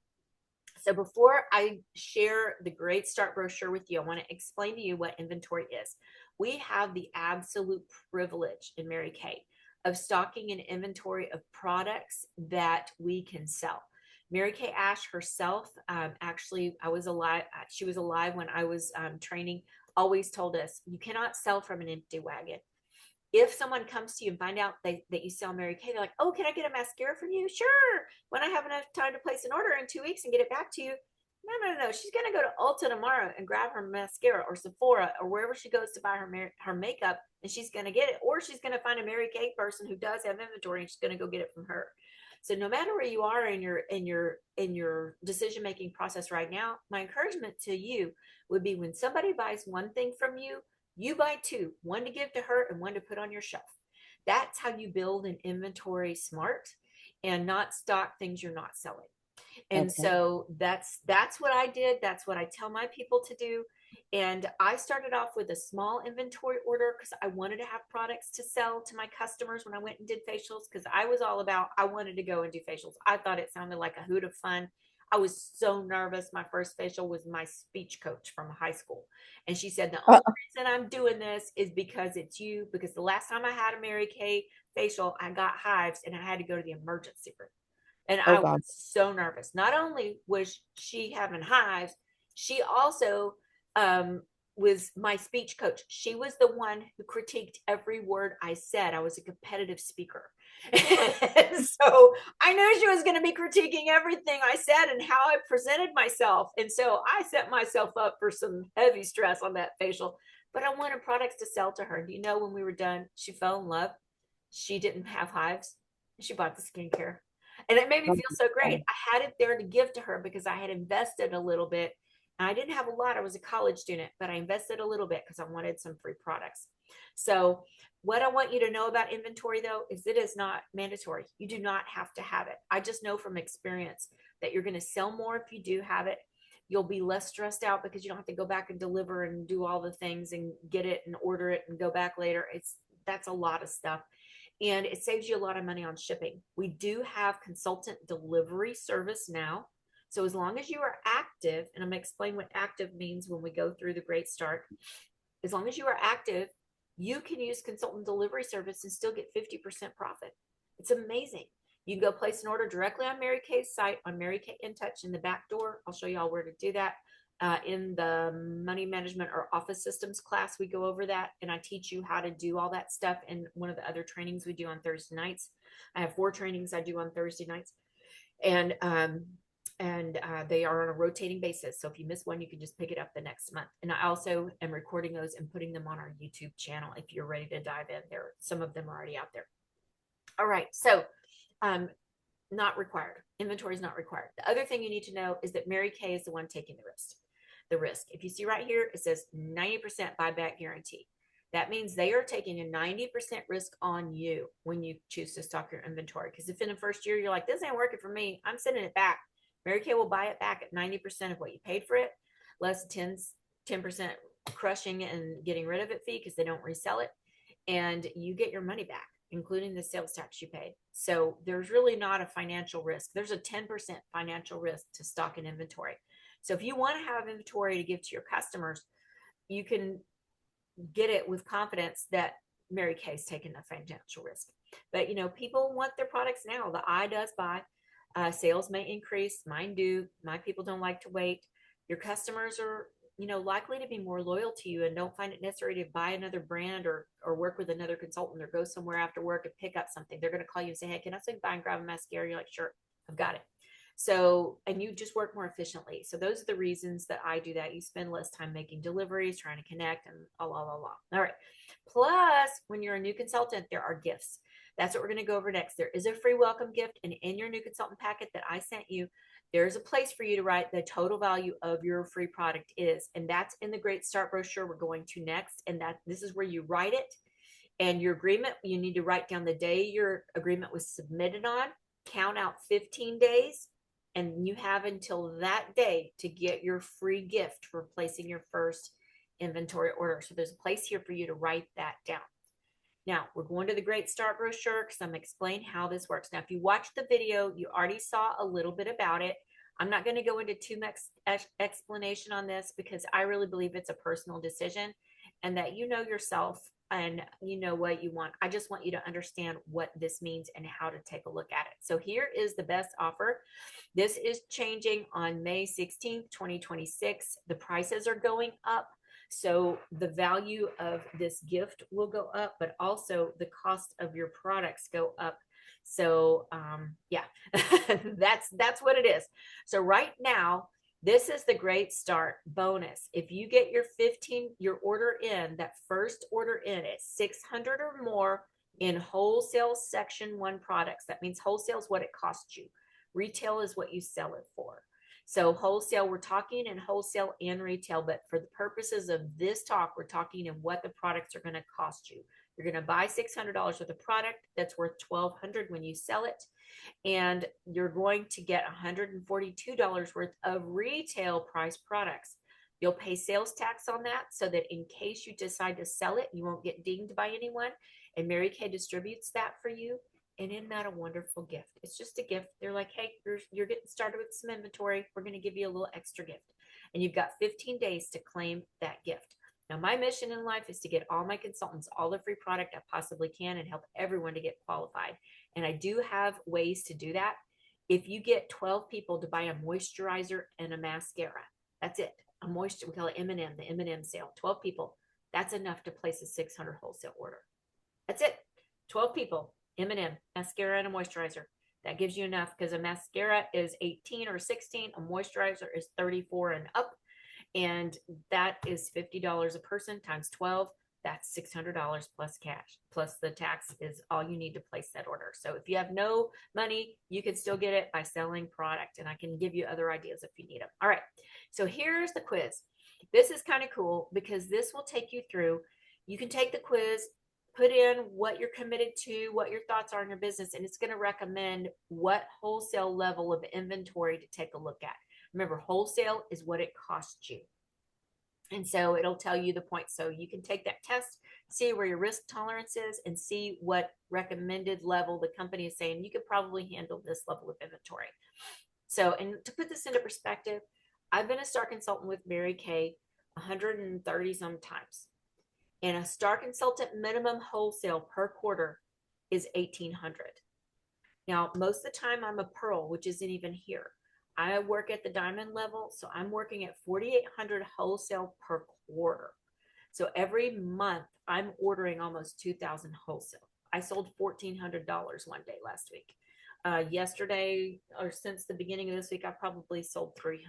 So before I share the Great Start brochure with you, I want to explain to you what inventory is. We have the absolute privilege in Mary Kay of stocking an inventory of products that we can sell. Mary Kay Ash herself, actually, she was alive when I was training, always told us, you cannot sell from an empty wagon. If someone comes to you and find out that you sell Mary Kay, they're like, oh, can I get a mascara from you? Sure. When I have enough time to place an order in 2 weeks and get it back to you. No. She's going to go to Ulta tomorrow and grab her mascara, or Sephora, or wherever she goes to buy her makeup, and she's going to get it. Or she's going to find a Mary Kay person who does have inventory, and she's going to go get it from her. So no matter where you are in your decision-making process right now, my encouragement to you would be, when somebody buys one thing from you, you buy two, one to give to her and one to put on your shelf. That's how you build an inventory smart and not stock things you're not selling. And so that's what I did. That's what I tell my people to do. And I started off with a small inventory order because I wanted to have products to sell to my customers when I went and did facials, because I was all about, I wanted to go and do facials. I thought it sounded like a hoot of fun. I was so nervous. My first facial was my speech coach from high school. And she said, the only reason I'm doing this is because it's you, because the last time I had a Mary Kay facial, I got hives and I had to go to the emergency room. And I was so nervous. Not only was she having hives, she also was my speech coach. She was the one who critiqued every word I said. I was a competitive speaker. And so I knew she was going to be critiquing everything I said and how I presented myself. And so I set myself up for some heavy stress on that facial. But I wanted products to sell to her. Do you know, when we were done, she fell in love. She didn't have hives. She bought the skincare. And it made me feel so great. I had it there to give to her because I had invested a little bit. And I didn't have a lot. I was a college student, but I invested a little bit because I wanted some free products. So what I want you to know about inventory, though, is it is not mandatory. You do not have to have it. I just know from experience that you're going to sell more if you do have it. You'll be less stressed out because you don't have to go back and deliver and do all the things and get it and order it and go back later. That's a lot of stuff. And it saves you a lot of money on shipping. We do have consultant delivery service now. So as long as you are active, and I'm going to explain what active means when we go through the Great Start. As long as you are active, you can use consultant delivery service and still get 50% profit. It's amazing. You can go place an order directly on Mary Kay's site, on Mary Kay InTouch in the back door. I'll show you all where to do that. In the money management or office systems class, we go over that, and I teach you how to do all that stuff in one of the other trainings we do on Thursday nights. I have 4 trainings I do on Thursday nights, and they are on a rotating basis. So if you miss one, you can just pick it up the next month. And I also am recording those and putting them on our YouTube channel if you're ready to dive in there. Some of them are already out there. All right, so not required. Inventory is not required. The other thing you need to know is that Mary Kay is the one taking the risk. If you see right here, it says 90% buyback guarantee. That means they are taking a 90% risk on you when you choose to stock your inventory. Because if in the first year you're like, this ain't working for me, I'm sending it back. Mary Kay will buy it back at 90% of what you paid for it, less 10% crushing and getting rid of it fee because they don't resell it. And you get your money back, including the sales tax you paid. So there's really not a financial risk. There's a 10% financial risk to stock an inventory. So if you want to have inventory to give to your customers, you can get it with confidence that Mary Kay's taking the financial risk. But, people want their products now. The eye does buy. Sales may increase. Mine do. My people don't like to wait. Your customers are, likely to be more loyal to you and don't find it necessary to buy another brand or work with another consultant or go somewhere after work and pick up something. They're going to call you and say, hey, can I swing by and grab a mascara? You're like, sure, I've got it. So, and you just work more efficiently. So those are the reasons that I do that. You spend less time making deliveries, trying to connect, and All right. Plus, when you're a new consultant, there are gifts. That's what we're going to go over next. There is a free welcome gift, and in your new consultant packet that I sent you, there's a place for you to write the total value of your free product is, and that's in the Great Start brochure we're going to next. And this is where you write it. And your agreement, you need to write down the day your agreement was submitted on, count out 15 days, and you have until that day to get your free gift for placing your first inventory order. So there's a place here for you to write that down. Now, we're going to the Great Start brochure because I'm going to explain how this works. Now, if you watched the video, you already saw a little bit about it. I'm not going to go into too much explanation on this because I really believe it's a personal decision and that you know yourself and you know what you want. I just want you to understand what this means and how to take a look at it. So here is the best offer. This is changing on May 16th, 2026. The prices are going up. So the value of this gift will go up, but also the cost of your products go up. So yeah, that's what it is. So right now, this is the Great Start bonus. If you get your order in, that first order in at 600 or more in wholesale section 1 products, that means wholesale is what it costs you. Retail is what you sell it for. So wholesale, we're talking in wholesale and retail, but for the purposes of this talk, we're talking in what the products are going to cost you. You're going to buy $600 worth of product that's worth $1,200 when you sell it. And you're going to get $142 worth of retail price products. You'll pay sales tax on that so that in case you decide to sell it, you won't get dinged by anyone. And Mary Kay distributes that for you. And isn't that a wonderful gift? It's just a gift. They're like, hey, you're getting started with some inventory. We're going to give you a little extra gift. And you've got 15 days to claim that gift. Now, my mission in life is to get all my consultants all the free product I possibly can and help everyone to get qualified. And I do have ways to do that. If you get 12 people to buy a moisturizer and a mascara, that's it. We call it M&M, the M&M sale. 12 people, that's enough to place a 600 wholesale order. That's it. 12 people. M&M, mascara and a moisturizer. That gives you enough because a mascara is 18 or 16. A moisturizer is 34 and up. And that is $50 a person times 12. That's $600 plus cash. Plus the tax is all you need to place that order. So if you have no money, you can still get it by selling product. And I can give you other ideas if you need them. All right. So here's the quiz. This is kind of cool because this will take you through. You can take the quiz, put in what you're committed to, what your thoughts are in your business, and it's going to recommend what wholesale level of inventory to take a look at. Remember, wholesale is what it costs you. And so it'll tell you the points. So you can take that test, see where your risk tolerance is, and see what recommended level the company is saying you could probably handle this level of inventory. So, and to put this into perspective, I've been a star consultant with Mary Kay 130 sometimes. And a star consultant minimum wholesale per quarter is $1,800. Now, most of the time I'm a pearl, which isn't even here. I work at the diamond level, so I'm working at $4,800 wholesale per quarter. So every month I'm ordering almost $2,000 wholesale. I sold $1,400 one day last week. Yesterday, or since the beginning of this week, I probably sold $300.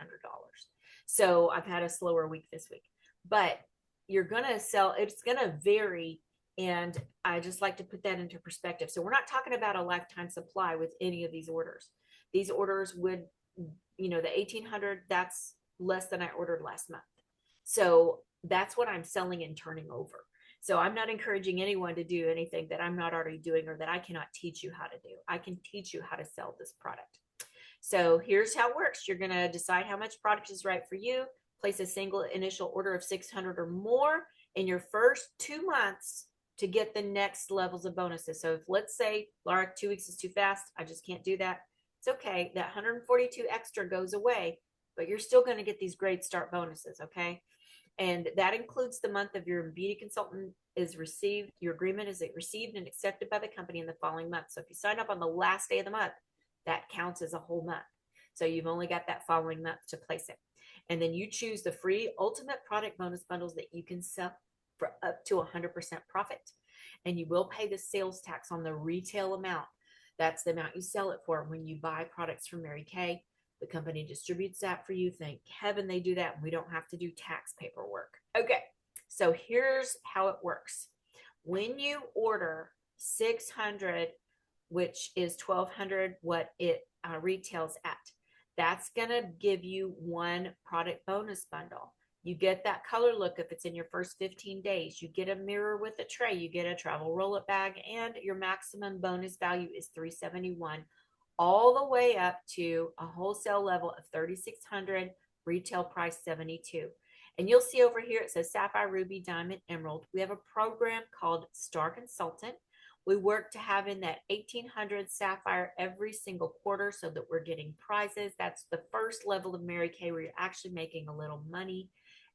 So I've had a slower week this week. But you're going to sell, it's going to vary. And I just like to put that into perspective. So we're not talking about a lifetime supply with any of these orders. These orders would, the 1,800, that's less than I ordered last month. So that's what I'm selling and turning over. So I'm not encouraging anyone to do anything that I'm not already doing or that I cannot teach you how to do. I can teach you how to sell this product. So here's how it works. You're going to decide how much product is right for you. Place a single initial order of 600 or more in your first 2 months to get the next levels of bonuses. So if, let's say, Laura, 2 weeks is too fast, I just can't do that. It's okay. That 142 extra goes away, but you're still going to get these Great Start bonuses. Okay. And that includes the month of your beauty consultant is received, your agreement is received and accepted by the company in the following month. So if you sign up on the last day of the month, that counts as a whole month. So you've only got that following month to place it. And then you choose the free ultimate product bonus bundles that you can sell for up to 100% profit. And you will pay the sales tax on the retail amount. That's the amount you sell it for when you buy products from Mary Kay. The company distributes that for you. Thank heaven they do that. And we don't have to do tax paperwork. Okay, so here's how it works. When you order 600, which is 1,200 what it retails at, that's going to give you one product bonus bundle. You get that color look if it's in your first 15 days. You get a mirror with a tray. You get a travel roll-up bag, and your maximum bonus value is $371, all the way up to a wholesale level of $3,600, retail price $72. And you'll see over here it says Sapphire, Ruby, Diamond, Emerald. We have a program called Star Consultant. We work to have in that 1,800 Sapphire every single quarter so that we're getting prizes. That's the first level of Mary Kay where you're actually making a little money.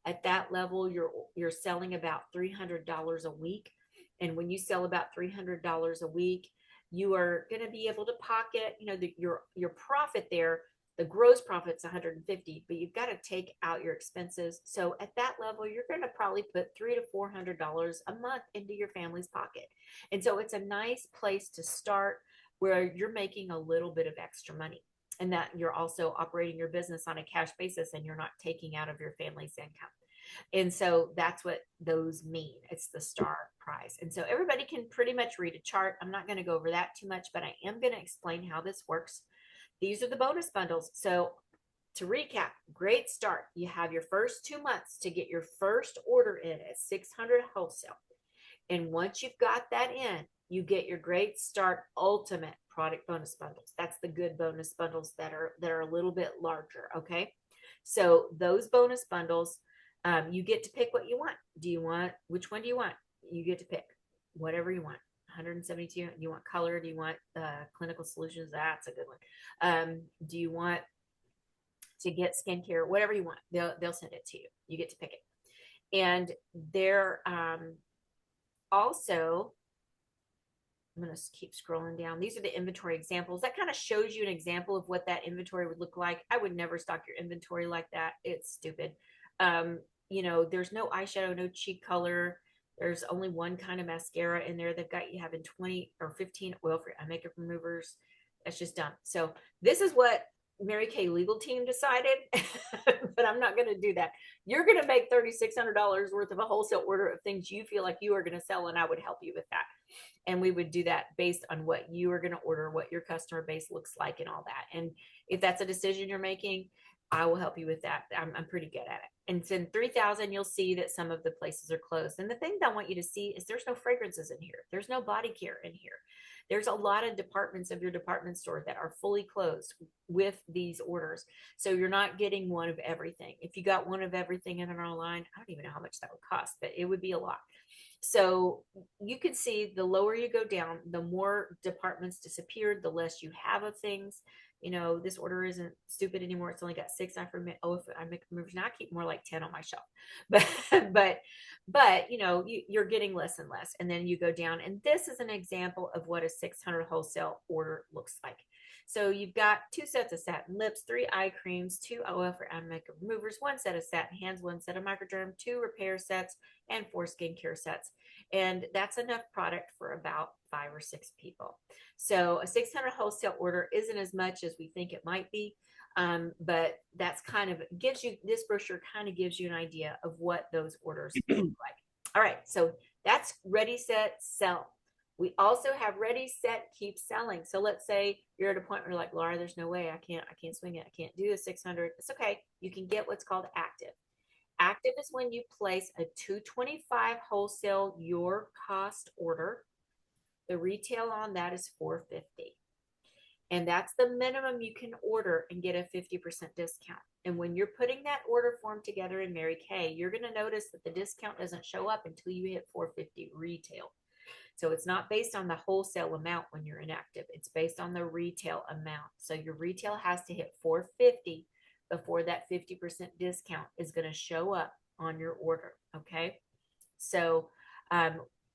At that level, you're selling about $300 a week. And when you sell about $300 a week, you are going to be able to pocket, your profit there. The gross profit's 150, but you've got to take out your expenses. So at that level, you're going to probably put $300 to $400 a month into your family's pocket. And so it's a nice place to start where you're making a little bit of extra money, and that you're also operating your business on a cash basis and you're not taking out of your family's income. And so that's what those mean. It's the star prize. And so everybody can pretty much read a chart. I'm not going to go over that too much, but I am going to explain how this works. These are the bonus bundles. So to recap, great start. You have your first 2 months to get your first order in at 600 wholesale. And once you've got that in, you get your great start ultimate product bonus bundles. That's the good bonus bundles that are a little bit larger. Okay. So those bonus bundles, you get to pick what you want. Which one do you want? You get to pick whatever you want. 172. You want color? Do you want clinical solutions? That's a good one. Do you want to get skincare? Whatever you want, they'll send it to you. You get to pick it. And they're also, I'm going to keep scrolling down. These are the inventory examples. That kind of shows you an example of what that inventory would look like. I would never stock your inventory like that. It's stupid. There's no eyeshadow, no cheek color. There's only one kind of mascara in there. They've got you having 20 or 15 oil-free eye makeup removers. That's just dumb. So this is what Mary Kay legal team decided, but I'm not going to do that. You're going to make $3,600 worth of a wholesale order of things you feel like you are going to sell, and I would help you with that. And we would do that based on what you are going to order, what your customer base looks like, and all that. And if that's a decision you're making, I will help you with that. I'm pretty good at it. And in 3,000, you'll see that some of the places are closed. And the thing that I want you to see is there's no fragrances in here. There's no body care in here. There's a lot of departments of your department store that are fully closed with these orders. So you're not getting one of everything. If you got one of everything in our line, I don't even know how much that would cost, but it would be a lot. So you can see the lower you go down, the more departments disappeared, the less you have of things. This order isn't stupid anymore. It's only got 6 I make removers. Now I keep more like 10 on my shelf, but you're getting less and less. And then you go down, and this is an example of what a 600 wholesale order looks like. So you've got 2 sets of satin lips, 3 eye creams, 2 oil for eye makeup removers, 1 set of satin hands, 1 set of microderm, 2 repair sets, and 4 skincare sets. And that's enough product for about 5 or 6 people. So a 600 wholesale order isn't as much as we think it might be. But that's this brochure kind of gives you an idea of what those orders look like. All right. So that's ready, set, sell. We also have ready, set, keep selling. So let's say you're at a point where you're like, Laura, there's no way I can't swing it. I can't do a 600. It's okay. You can get what's called active. Active is when you place a $225 wholesale your cost order. The retail on that is $450. And that's the minimum you can order and get a 50% discount. And when you're putting that order form together in Mary Kay, you're going to notice that the discount doesn't show up until you hit $450 retail. So it's not based on the wholesale amount when you're inactive. It's based on the retail amount. So your retail has to hit $450 before that 50% discount is going to show up on your order. Okay. So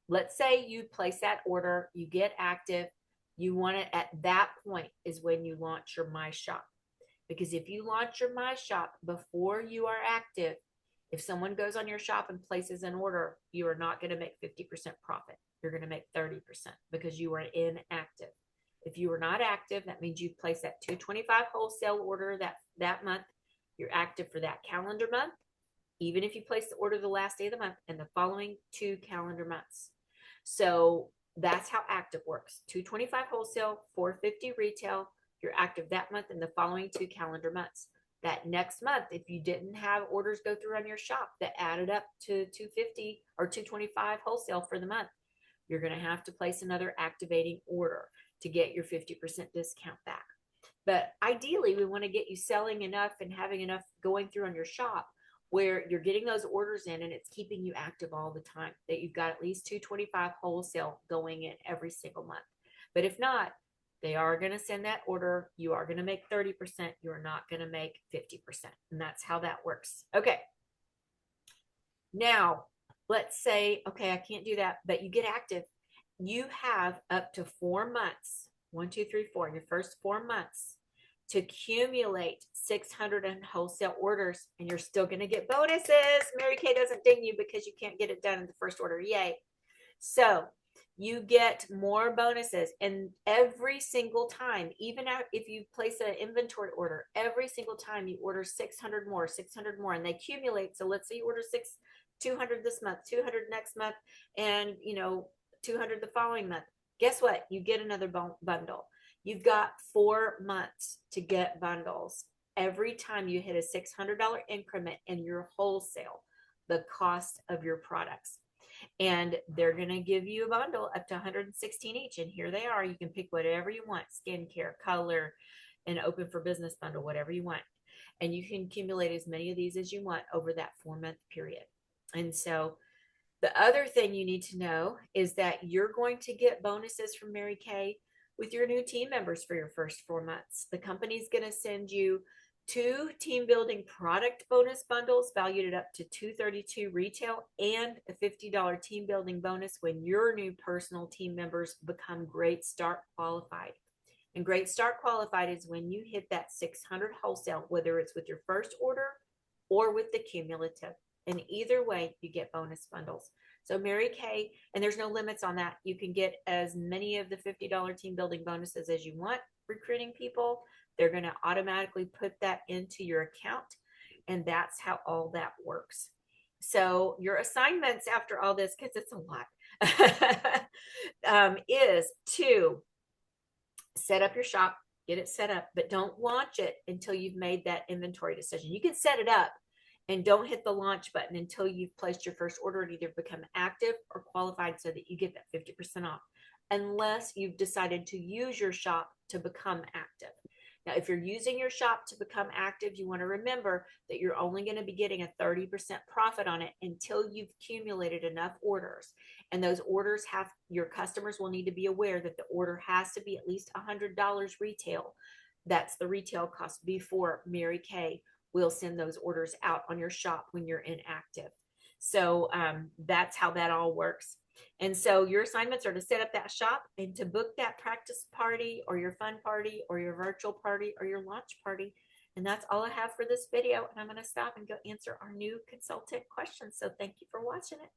let's say you place that order, you get active, you want it at that point is when you launch your My Shop. Because if you launch your My Shop before you are active, if someone goes on your shop and places an order, you are not going to make 50% profit. You're going to make 30% because you are inactive. If you are not active, that means you've placed that 225 wholesale order that month. You're active for that calendar month, even if you place the order the last day of the month and the following 2 calendar months. So that's how active works. 225 wholesale, 450 retail. You're active that month and the following 2 calendar months. That next month, if you didn't have orders go through on your shop that added up to 250 or 225 wholesale for the month, you're going to have to place another activating order to get your 50% discount back. But ideally, we want to get you selling enough and having enough going through on your shop where you're getting those orders in and it's keeping you active all the time, that you've got at least 225 wholesale going in every single month. But if not, they are going to send that order. You are going to make 30%. You're not going to make 50%. And that's how that works. Okay. Now, let's say, okay, I can't do that, but you get active. You have up to 4 months, 1, 2, 3, 4, your first 4 months to accumulate 600 in wholesale orders, and you're still going to get bonuses. Mary Kay doesn't ding you because you can't get it done in the first order. Yay. So you get more bonuses, and every single time, even if you place an inventory order, every single time you order 600 more, 600 more, and they accumulate. So let's say you order 200 this month, 200 next month, and 200 the following month. Guess what? You get another bundle. You've got 4 months to get bundles. Every time you hit a $600 increment in your wholesale, the cost of your products. And they're going to give you a bundle up to 116 each. And here they are. You can pick whatever you want, skincare, color, an open for business bundle, whatever you want. And you can accumulate as many of these as you want over that 4-month period. And so the other thing you need to know is that you're going to get bonuses from Mary Kay with your new team members for your first 4 months. The company's going to send you 2 team building product bonus bundles valued at up to $232 retail and a $50 team building bonus when your new personal team members become Great Start Qualified. And Great Start Qualified is when you hit that 600 wholesale, whether it's with your first order or with the cumulative. And either way, you get bonus bundles. So Mary Kay, and there's no limits on that. You can get as many of the $50 team building bonuses as you want recruiting people. They're going to automatically put that into your account. And that's how all that works. So your assignments after all this, because it's a lot, is to set up your shop, get it set up, but don't launch it until you've made that inventory decision. You can set it up and don't hit the launch button until you've placed your first order and either become active or qualified so that you get that 50% off, unless you've decided to use your shop to become active. Now, if you're using your shop to become active, you want to remember that you're only going to be getting a 30% profit on it until you've accumulated enough orders. And those orders your customers will need to be aware that the order has to be at least $100 retail. That's the retail cost before Mary Kay will send those orders out on your shop when you're inactive. So that's how that all works. And so your assignments are to set up that shop and to book that practice party or your fun party or your virtual party or your launch party. And that's all I have for this video. And I'm going to stop and go answer our new consultant questions. So thank you for watching it.